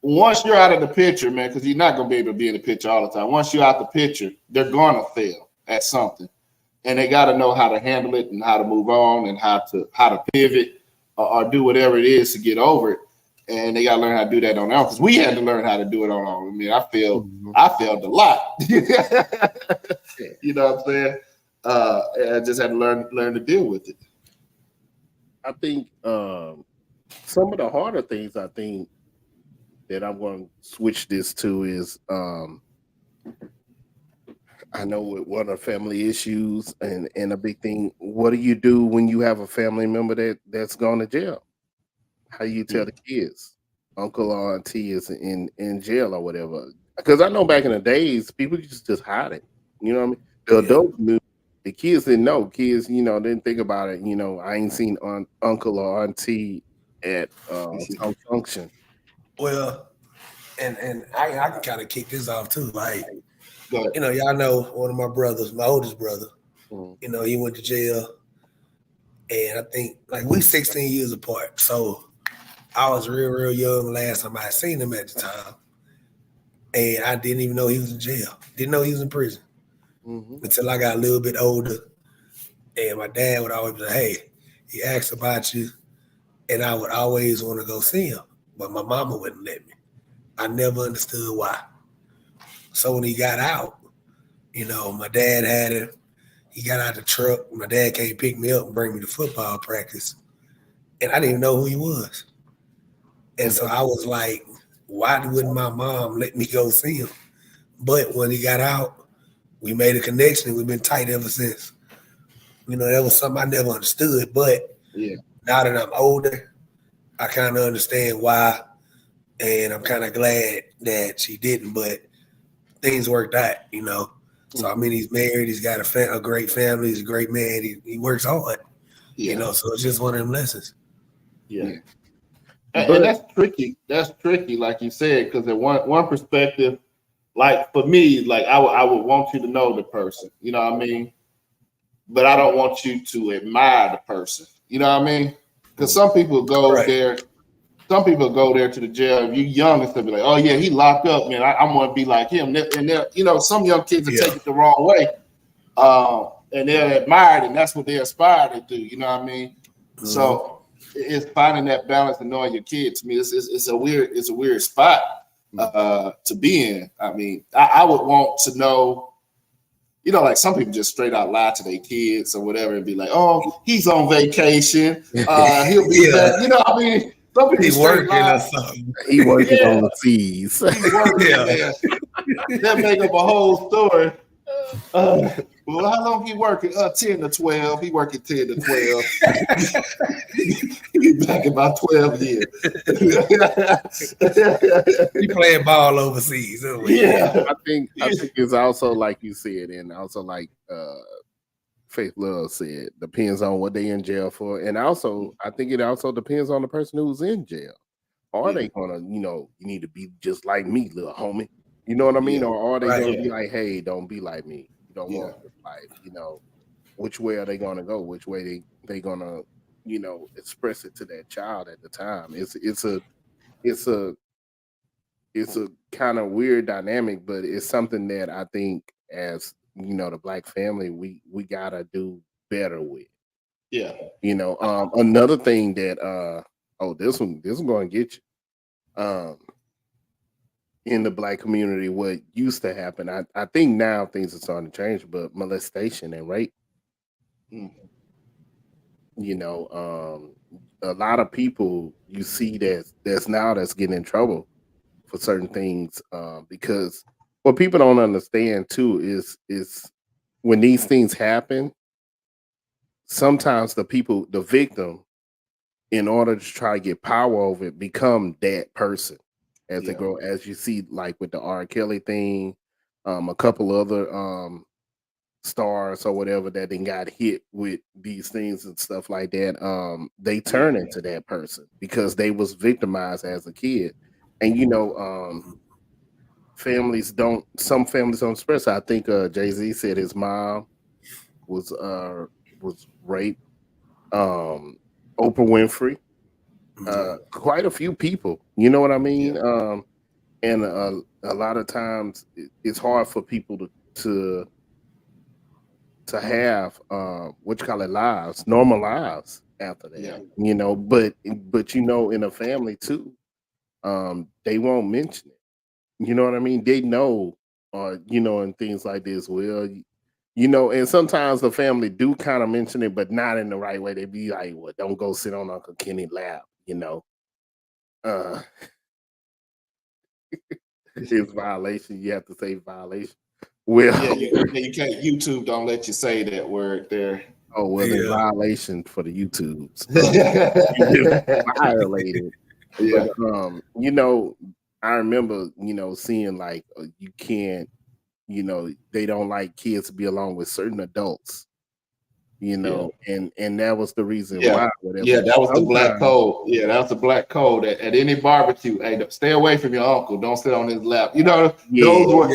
once you're out of the picture, man, because you're not going to be able to be in the picture all the time. Once you're out the picture, they're going to fail at something. And they got to know how to handle it and how to move on and how to pivot or do whatever it is to get over it. And they got to learn how to do that on their own. Because we had to learn how to do it on our own. I mean, I failed a lot. You know what I'm saying? I just had to learn to deal with it. I think some of the harder things I think that I'm going to switch this to is I know with one of family issues and a big thing, what do you do when you have a family member that's gone to jail? How do you tell the kids uncle or auntie is in jail or whatever? Because I know back in the days, people used to just hide it. You know what I mean? The adults knew. The kids didn't know. Kids, didn't think about it. I ain't seen uncle or auntie at some function. Well, and I can kind of kick this off too. Like, y'all know one of my brothers, my oldest brother, he went to jail. And I think like we 16 years apart. So I was real, real young last time I seen him at the time. And I didn't even know he was in jail. Didn't know he was in prison. Until I got a little bit older. And my dad would always be like, hey, he asked about you. And I would always want to go see him. But my mama wouldn't let me. I never understood why. So when he got out, my dad had him. He got out the truck. My dad came pick me up and bring me to football practice. And I didn't even know who he was. And so I was like, why wouldn't my mom let me go see him? But when he got out, we made a connection. We've been tight ever since. That was something I never understood. But now that I'm older, I kind of understand why. And I'm kind of glad that she didn't. But things worked out, So, I mean, he's married. He's got a great family. He's a great man. He works hard, So it's just one of them lessons. Yeah. And that's tricky. That's tricky, like you said, because in one perspective, like for me, like I would want you to know the person, you know what I mean? But I don't want you to admire the person, you know what I mean? Because some people go there. Some people go there to the jail. If you're young and stuff, be like, "Oh yeah, he locked up, man. I want to be like him." And some young kids will take it the wrong way, and they're admired, and that's what they aspire to do. You know what I mean? So it's finding that balance and knowing your kid. To me, it's a weird spot to be in. I mean, I would want to know. Like some people just straight out lie to their kids or whatever, and be like, "Oh, he's on vacation. He'll be back." You know what I mean? He's working or something. He working on the seas. He's working. That make up a whole story. Well, how long he working? 10 to 12. He working 10 to 12. He's back about 12 years. He playing ball overseas. Yeah, I think it's also like you said, and also like Faith Love said, depends on what they in jail for, and also I think it also depends on the person who's in jail. Are they gonna, you need to be just like me, little homie? You know what I mean? Or are they gonna be like, hey, don't be like me? You don't want this life. Which way are they gonna go? Which way they gonna, express it to that child at the time? It's a kind of weird dynamic, but it's something that I think as the Black family, we gotta do better with. Yeah. Another thing that this one gonna get you. in the Black community what used to happen. I think now things are starting to change, but molestation and rape, Mm. you know, a lot of people you see that's getting in trouble for certain things, because what people don't understand too is when these things happen, sometimes the victim, in order to try to get power over it, become that person as they Yeah. grow. As you see, like with the R. Kelly thing, a couple other stars or whatever that then got hit with these things and stuff like that. They turn into that person because they was victimized as a kid, and some families don't express. I think Jay-Z said his mom was raped. Oprah Winfrey, quite a few people. You know what I mean? Yeah. And a lot of times it's hard for people to have what you call it lives, normal lives after that. Yeah. But in a family too, they won't mention it. You know what I mean? They know, and things like this. Well, and sometimes the family do kind of mention it, but not in the right way. They be like, "Well, don't go sit on Uncle Kenny's lap," Uh, it's violation. You have to say violation. Well, Yeah, you can't. YouTube don't let you say that word there. oh well, the violation for the YouTubes. You just Yeah. violated. But I remember seeing like you can't. They don't like kids to be along with certain adults. And that was the reason why. Whatever. Yeah, that was the black code. Yeah, that was the black code. At any barbecue, hey, stay away from your uncle. Don't sit on his lap. Those were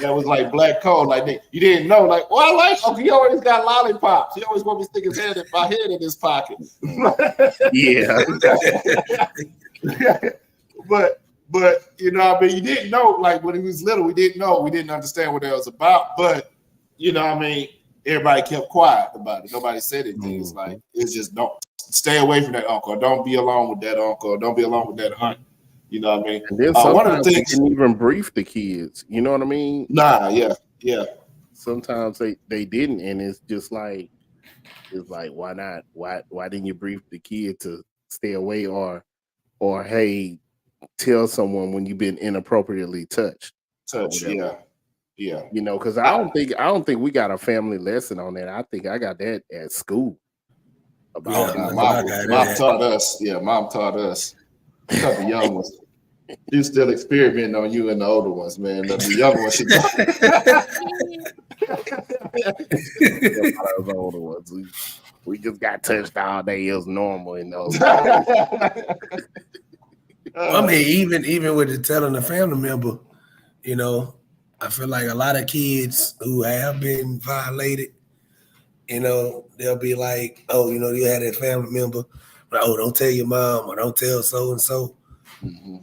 that was like black code. Like you didn't know. Like, well, I like Uncle. He always got lollipops. He always want me to stick my head in his pocket. Yeah. but I mean, you didn't know. Like when he was little, we didn't know. We didn't understand what that was about. But I mean. Everybody kept quiet about it. Nobody said anything. It's like it's just don't stay away from that uncle. Or don't be alone with that uncle. Or don't be alone with that aunt. You know what I mean? And then one of the things they didn't even brief the kids. You know what I mean? Nah, yeah. Sometimes they didn't, and it's just like why not? Why didn't you brief the kid to stay away or hey, tell someone when you've been inappropriately touched? Yeah. Because I don't think we got a family lesson on that. I think I got that at school. About mom taught us. Yeah, mom taught us. A couple young ones. You still experimenting on you and the older ones, man. The young ones. Those older ones. We just got touched all day. It was normal in those. I mean, even with the telling the family member, I feel like a lot of kids who have been violated, they'll be like, oh, you had that family member, but oh, don't tell your mom or don't tell so and so.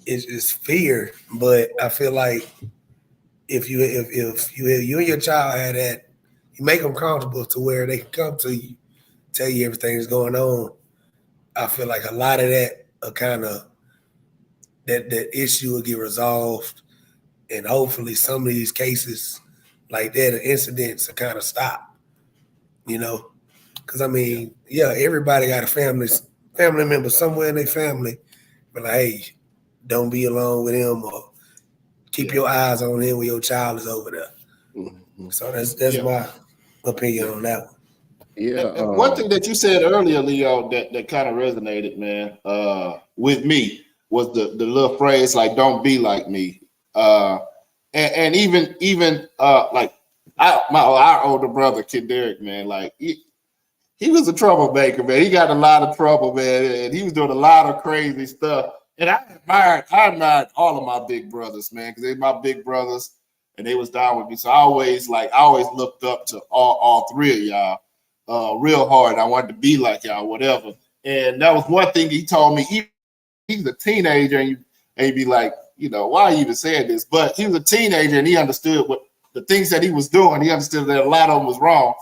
It's just fear. But I feel like if you and your child had that, you make them comfortable to where they can come to you, tell you everything that's going on. I feel like a lot of that kind of that issue will get resolved. And hopefully some of these cases like that, the incidents are kind of stop, because I mean, everybody got a family member somewhere in their family, but like, hey, don't be alone with him or keep your eyes on him when your child is over there. So that's my opinion on that one. Yeah. And one thing that you said earlier, Leo, that kind of resonated, man, with me was the little phrase like "Don't be like me." And even like our older brother Kid Derek, man, like he was a troublemaker, man. He got a lot of trouble, man, and he was doing a lot of crazy stuff. And I admired all of my big brothers, man, because they're my big brothers, and they was down with me. So I always looked up to all three of y'all real hard. I wanted to be like y'all, whatever. And that was one thing he told me. He's a teenager, and he'd be like, why are you even saying this? But he was a teenager, and he understood what the things that he was doing. He understood that a lot of them was wrong.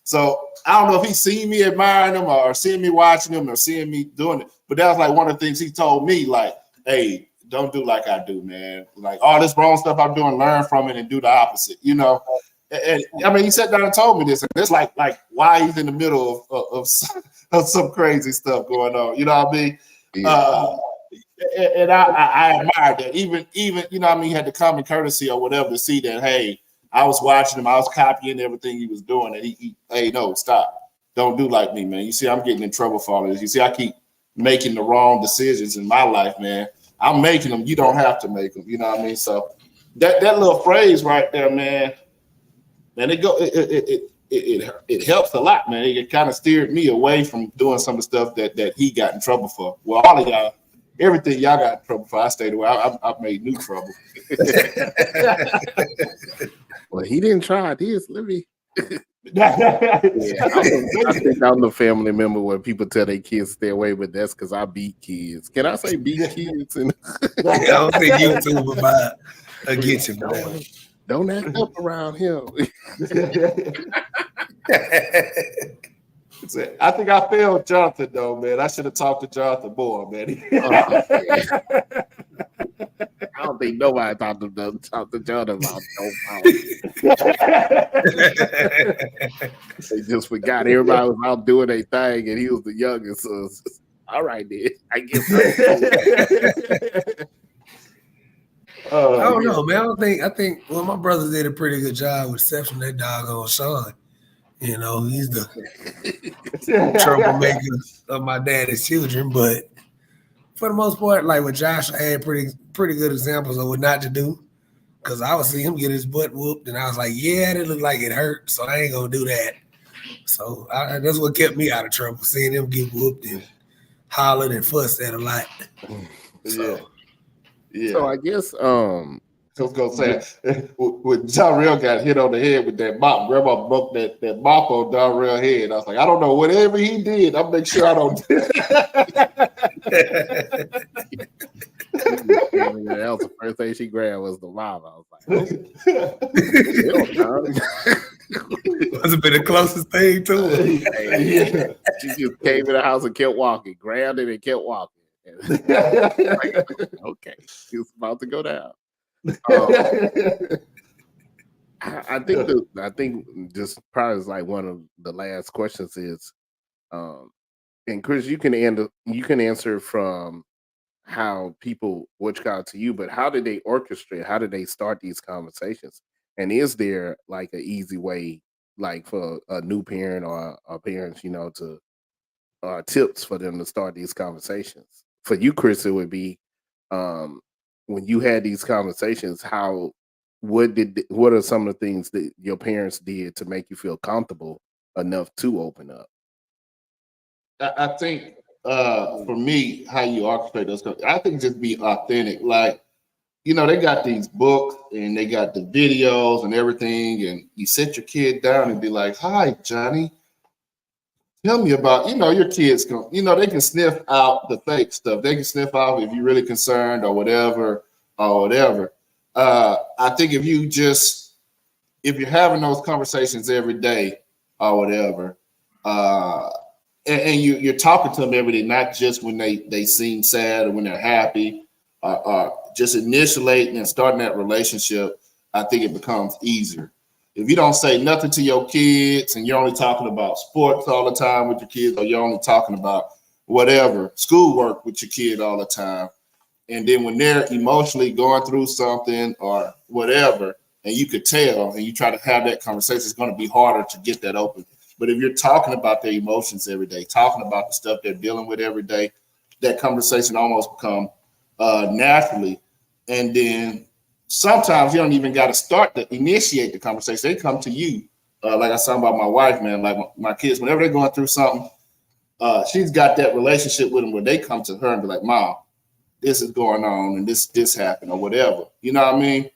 So I don't know if he seen me admiring him or seeing me watching him or seeing me doing it. But that was like one of the things he told me, like, hey, don't do like I do, man. Like all this wrong stuff I'm doing, learn from it and do the opposite, you know. And I mean, he sat down and told me this, and it's like why he's in the middle of some crazy stuff going on, you know what I mean? Yeah. And I admire that. Even you know what I mean, he had the common courtesy or whatever to see that, hey, I was watching him, I was copying everything he was doing, and he hey, no, stop. Don't do like me, man. You see, I'm getting in trouble for all this. You see, I keep making the wrong decisions in my life, man. I'm making them. You don't have to make them. You know what I mean? So that little phrase right there, man, it helps a lot, man. It kind of steered me away from doing some of the stuff that he got in trouble for. Well, all of y'all, everything y'all got in trouble for, I stayed away. I've made new trouble. Well, he didn't try this. Let me. I think I'm the family member where people tell their kids stay away, but that's because I beat kids. Can I say beat kids? I don't think YouTube about against him. Don't act up around him. I think I failed Jonathan though, man. I should have talked to Jonathan more, man. I don't think nobody talked to Jonathan about no power. They just forgot everybody was out doing their thing, and he was the youngest. So all right, then I guess. I don't know, man. I think well, my brothers did a pretty good job with exception that doggone Sean. You know, he's the troublemaker of my daddy's children, but for the most part, like with Josh, I had pretty good examples of what not to do. Cause I would see him get his butt whooped, and I was like, "Yeah, it looked like it hurt, so I ain't gonna do that." So that's what kept me out of trouble, seeing him get whooped and hollered and fussed at a lot. So, yeah. So I guess I was gonna say when John Real got hit on the head with that mop, Grandma broke that mop on John Real head. I was like, I don't know, whatever he did, I'll make sure I don't do that was the first thing she grabbed was the mop. I was like, must have been the closest thing to it. Yeah. She just came in the house and kept walking, grabbed it and kept walking. Okay, he was about to go down. I think just probably is like one of the last questions is, and Chris, you can answer from how people reach out to you, but how did they orchestrate? How did they start these conversations? And is there like an easy way, like for a new parent or parents, you know, to tips for them to start these conversations? For you, Chris, it would be when you had these conversations, what are some of the things that your parents did to make you feel comfortable enough to open up? I think for me, how you orchestrate those, I think just be authentic. Like, you know, they got these books and they got the videos and everything, and you sit your kid down and be like, "Hi, Johnny. Tell me about," you know, your kids can, you know, they can sniff out the fake stuff. They can sniff out if you're really concerned or whatever. I think if you're having those conversations every day or whatever, and you're talking to them every day, not just when they seem sad or when they're happy, just initiating and starting that relationship, I think it becomes easier. If you don't say nothing to your kids and you're only talking about sports all the time with your kids, or you're only talking about whatever, schoolwork with your kid all the time, and then when they're emotionally going through something or whatever, and you could tell, and you try to have that conversation, it's going to be harder to get that open. But if you're talking about their emotions every day, talking about the stuff they're dealing with every day, that conversation almost become naturally. And then sometimes you don't even got to initiate the conversation. They come to you. Like I was talking about my wife, man, like my kids, whenever they're going through something, she's got that relationship with them where they come to her and be like, "Mom, this is going on and this happened," or whatever. You know what I mean?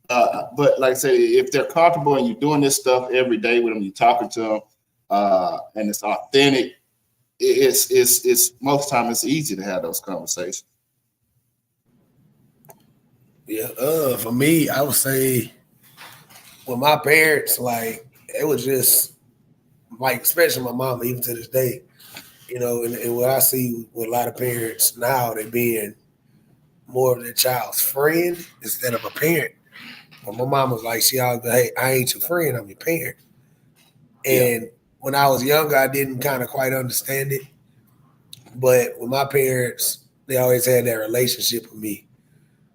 But like I say, if they're comfortable and you're doing this stuff every day with them, you're talking to them, and it's authentic, it's most time it's easy to have those conversations. Yeah, for me, I would say with my parents, like it was just like, especially my mom, even to this day, you know, and what I see with a lot of parents now, they being more of the child's friend instead of a parent. But my mom was like, she always, hey, I ain't your friend, I'm your parent. And when I was younger, I didn't kind of quite understand it. But with my parents, they always had that relationship with me.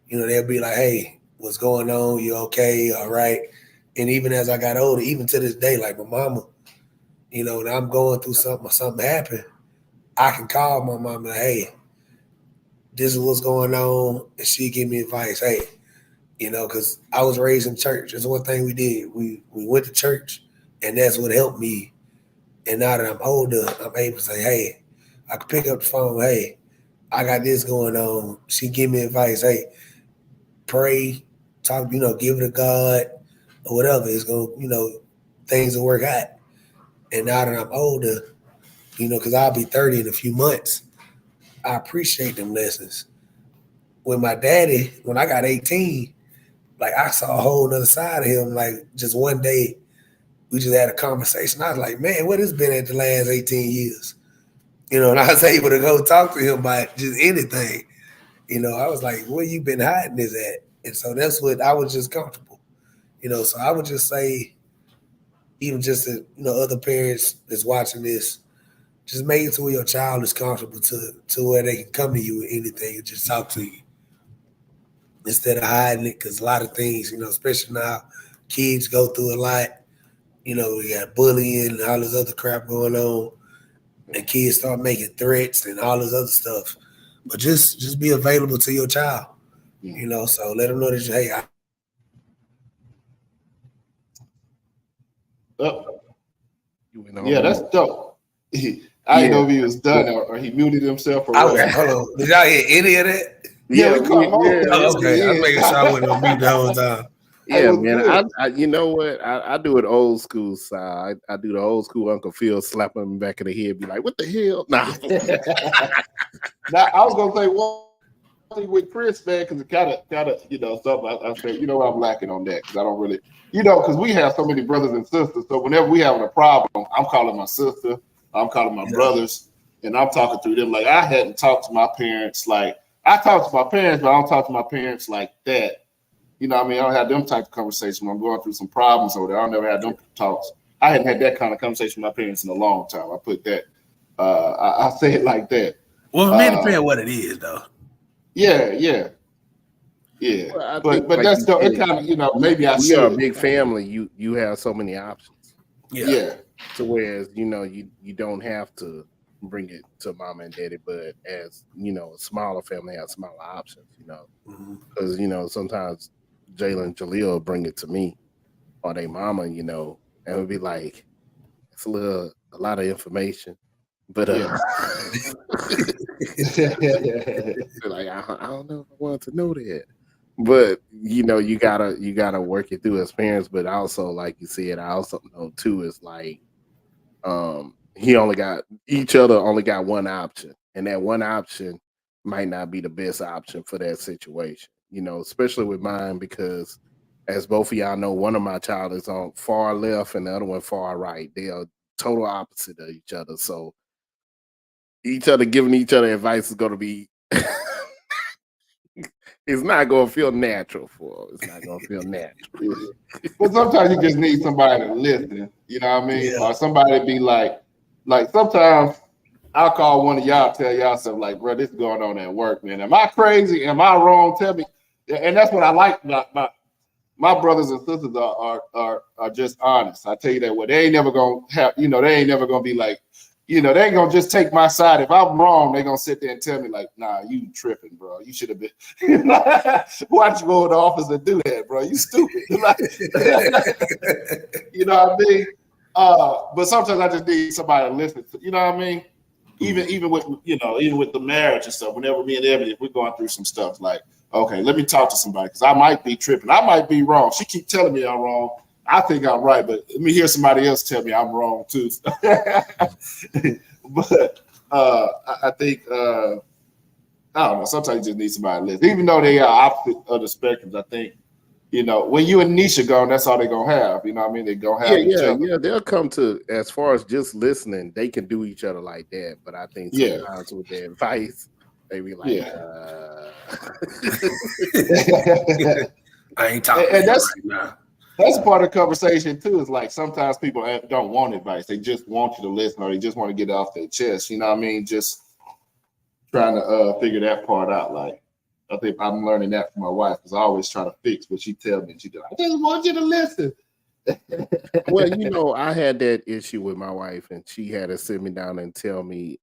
You know, they'll be like, hey, what's going on? You okay? All right. And even as I got older, even to this day, like my mama, you know, when I'm going through something or something happened, I can call my mom and like, hey, this is what's going on. And she give me advice. Hey, you know, because I was raised in church. That's one thing we did. We went to church, and that's what helped me. And now that I'm older, I'm able to say, hey, I can pick up the phone. Hey, I got this going on. She give me advice. Hey, pray, talk, you know, give it to God or whatever. It's going to, you know, things will work out. And now that I'm older, you know, because I'll be 30 in a few months, I appreciate them lessons. When my daddy, when I got 18, like I saw a whole other side of him. Like just one day, we just had a conversation. I was like, man, what has been at the last 18 years? You know, and I was able to go talk to him about just anything. You know, I was like, where you been hiding this at? And so that's what I was just comfortable. You know, so I would just say, even just to, you know, other parents that's watching this, just make it to where your child is comfortable to where they can come to you with anything and just talk to you instead of hiding it. Because a lot of things, you know, especially now, kids go through a lot. You know, we got bullying and all this other crap going on, and kids start making threats and all this other stuff. But just be available to your child, you know. So let them know that, hey, yeah, that's dope. I didn't know if he was done or he muted himself or whatever. Hold on. Did y'all hear any of that? Yeah, we caught him. Okay, I'm making sure I wasn't on mute the whole time. Yeah, man. I you know what? I do it old school style. I do the old school Uncle Phil slapping him back in the head, be like, "What the hell?" Nah. Now I was gonna say one thing with Chris, man, because it kind of, you know, something. I said, you know, I'm lacking on that because I don't really, you know, because we have so many brothers and sisters. So whenever we having a problem, I'm calling my sister, I'm calling my brothers, and I'm talking through them. Like I hadn't talked to my parents. Like I talk to my parents, but I don't talk to my parents like that. You know what I mean? I don't have them type of conversation when I'm going through some problems over there. I don't never had them talks. I hadn't had that kind of conversation with my parents in a long time. I put that, I say it like that. Well, it depends what it is, though. Yeah. Well, but like that's still, it kind of, you know, maybe I should. You're a big family. You have so many options. Yeah. So whereas, you know, you don't have to bring it to mama and daddy, but as, you know, a smaller family has smaller options, you know, because, you know, sometimes Jalen and Jaleel bring it to me or they mama, you know, and it'll be like, it's a lot of information, but like I don't know if I wanted to know that, but you know, you gotta work it through as parents. But also, like you said, I also know too is like, each other only got one option, and that one option might not be the best option for that situation. You know, especially with mine because, as both of y'all know, one of my child is on far left and the other one far right. They are total opposite of each other. So each other giving each other advice is going to be, it's not going to feel natural for them. It's not going to feel natural. But sometimes you just need somebody to listen. You know what I mean? Or somebody be like sometimes I'll call one of y'all, tell y'all something like, bro, this is going on at work, man. Am I crazy? Am I wrong? Tell me. And that's what I like about my brothers and sisters are just honest. I tell you that. Well, they ain't never gonna have, you know, they ain't never gonna be like, you know, they ain't gonna just take my side. If I'm wrong, they gonna sit there and tell me like, nah, you tripping, bro. You should have been. Why'd you go in the office and do that, bro? You stupid. You know what I mean? But sometimes I just need somebody to listen to. You know what I mean? Even with, you know, even with the marriage and stuff. Whenever me and Ebony, if we're going through some stuff, like, okay, let me talk to somebody because I might be tripping. I might be wrong. She keep telling me I'm wrong. I think I'm right, but let me hear somebody else tell me I'm wrong too. But I think I don't know. Sometimes you just need somebody to listen, even though they are opposite of the spectrums. I think, you know, when you and Nisha gone, that's all they're gonna have. You know what I mean? They're gonna have each other. Yeah. They'll come to, as far as just listening, they can do each other like that. But I think sometimes with their advice, they be like, I ain't talking and right now. That's part of the conversation too. Is like sometimes people don't want advice; they just want you to listen, or they just want to get it off their chest. You know what I mean? Just trying to figure that part out. Like I think I'm learning that from my wife because I always try to fix what she tells me. She does. I just want you to listen. Well, you know, I had that issue with my wife, and she had to sit me down and tell me.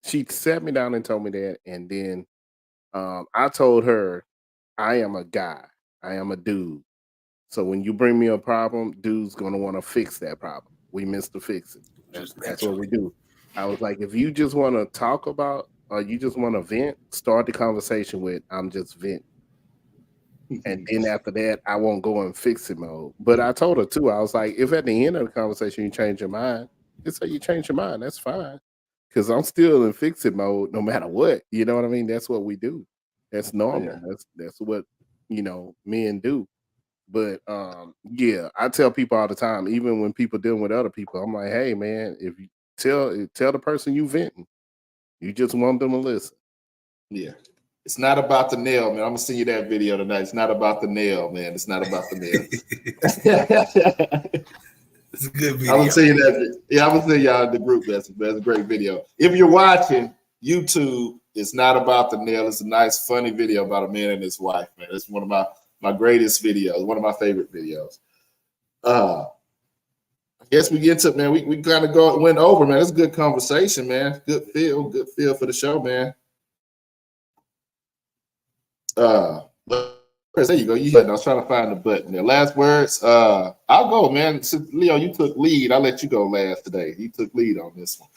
She sat me down and told me that, and then I told her, I am a guy. I am a dude. So when you bring me a problem, dude's gonna want to fix that problem. We miss to fix it. That's what we do. I was like, if you just want to talk about or you just want to vent, start the conversation with I'm just venting. And then after that, I won't go in fix it mode. But I told her too, I was like, if at the end of the conversation you change your mind, just say you change your mind. That's fine. Because I'm still in fix it mode no matter what. You know what I mean? That's what we do. That's normal. Yeah. That's what, men do. But yeah, I tell people all the time, even when people dealing with other people, I'm like, hey man, if you tell the person you venting, you just want them to listen. Yeah. It's not about the nail, man. I'm gonna send you that video tonight. It's not about the nail, man. It's not about the nail. It's a good video. I'm gonna send you that. Yeah, I'm gonna send y'all the group message. That's a great video. If you're watching YouTube, it's not about the nail. It's a nice, funny video about a man and his wife, man. It's one of my greatest videos, one of my favorite videos. I guess we get to it, man. We kind of went over, man. It's a good conversation, man. Good feel for the show, man. There you go. I was trying to find the button there. Last words. I'll go, man. Since Leo, you took lead. I'll let you go last today. You took lead on this one.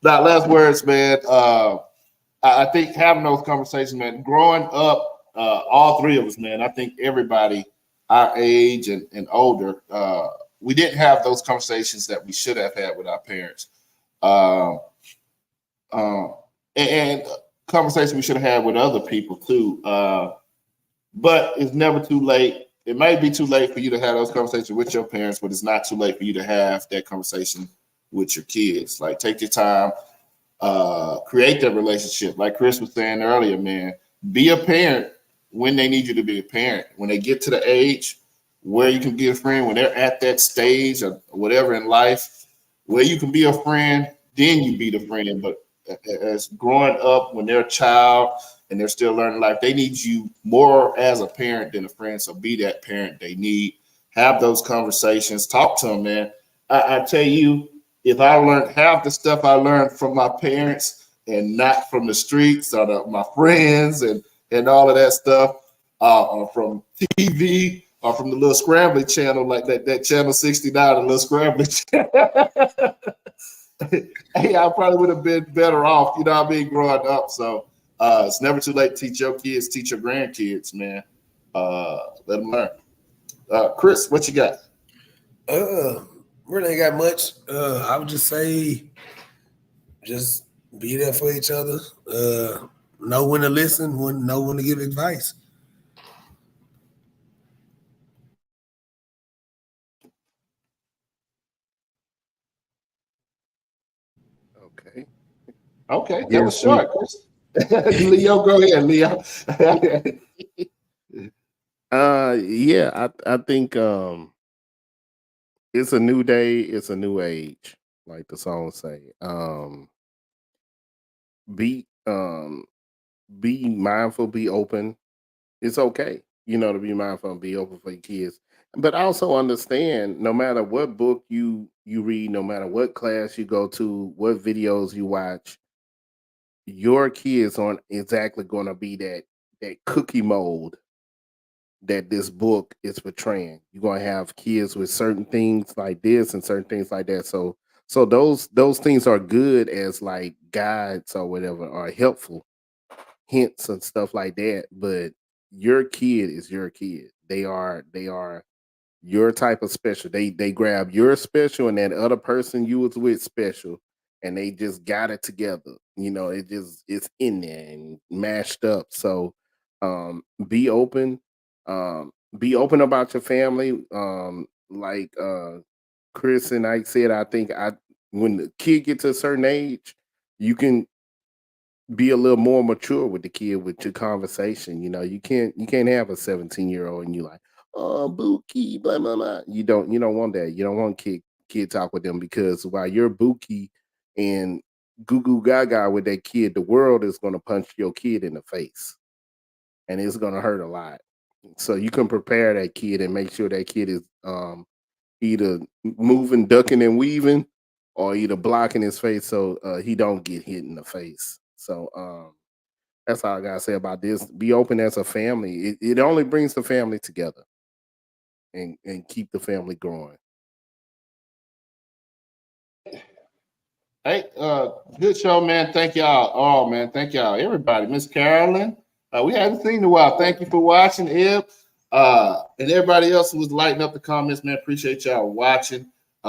Now, last words, man. I think having those conversations, man, growing up, all three of us, man, I think everybody our age and older, we didn't have those conversations that we should have had with our parents. And conversation we should have had with other people too. But it's never too late. It may be too late for you to have those conversations with your parents, but it's not too late for you to have that conversation with your kids. Like take your time, create that relationship. Like Chris was saying earlier, man, be a parent when they need you to be a parent. When they get to the age where you can be a friend, when they're at that stage or whatever in life, where you can be a friend, then you be the friend. But as growing up, when they're a child and they're still learning life, they need you more as a parent than a friend. So be that parent they need. Have those conversations. Talk to them, man. I tell you, if I learned half the stuff I learned from my parents and not from the streets or my friends and all of that stuff, or from TV or from the little scrambling channel like that channel 69, the little scrambling channel. Hey, I probably would have been better off, you know what I mean, growing up. So it's never too late to teach your kids, teach your grandkids, man. Let them learn. Chris, what you got? Really ain't got much. I would just say just be there for each other. Know when to listen, know when to give advice. Okay, that was short, Chris. Leo, go ahead, Leo. Yeah, I think it's a new day, it's a new age, like the song say. Be mindful, be open. It's okay, to be mindful and be open for your kids. But also understand, no matter what book you read, no matter what class you go to, what videos you watch, your kids aren't exactly going to be that cookie mold that this book is portraying. You're going to have kids with certain things like this and certain things like that. So those things are good as like guides or whatever, are helpful hints and stuff like that. But your kid is your kid. They are your type of special. They grab your special and that other person you was with special, and they just got it together. It's in there and mashed up. So be open. Be open about your family. Like Chris and Ike said, I think when the kid gets to a certain age, you can be a little more mature with the kid with your conversation. You know, you can't have a 17-year-old and you like, oh, Buki, blah blah blah. You don't want that. You don't want kid talk with them, because while you're Buki and goo goo gaga with that kid, the world is going to punch your kid in the face, and it's going to hurt a lot. So you can prepare that kid and make sure that kid is either moving, ducking, and weaving, or either blocking his face so he don't get hit in the face. So that's all I gotta say about this. Be open as a family. It only brings the family together and keep the family growing. Hey, good show, man. Thank y'all. Oh, man, thank y'all. Everybody. Miss Carolyn, we hadn't seen in a while. Thank you for watching, Eb. And everybody else who was lighting up the comments, man. Appreciate y'all watching.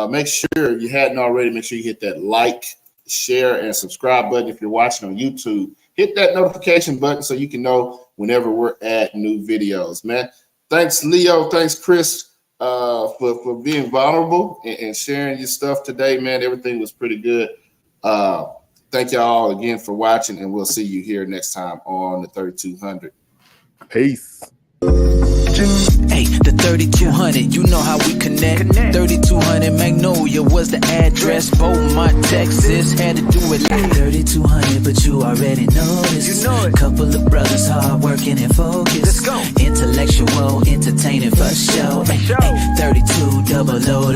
Make sure, if you hadn't already, make sure you hit that like, share, and subscribe button. If you're watching on YouTube, hit that notification button so you can know whenever we're at new videos, man. Thanks, Leo. Thanks, Chris, for being vulnerable and sharing your stuff today, man. Everything was pretty good. Thank y'all again for watching, and we'll see you here next time on the 3200. Peace. Hey, the 3200, you know how we connect. 3200 Magnolia was the address. Beaumont, Texas, had to do it like 3200, but you already know this. You know it. Couple of brothers hard working and focused. Let's go. Intellectual, entertaining for show. Hey, 32 double O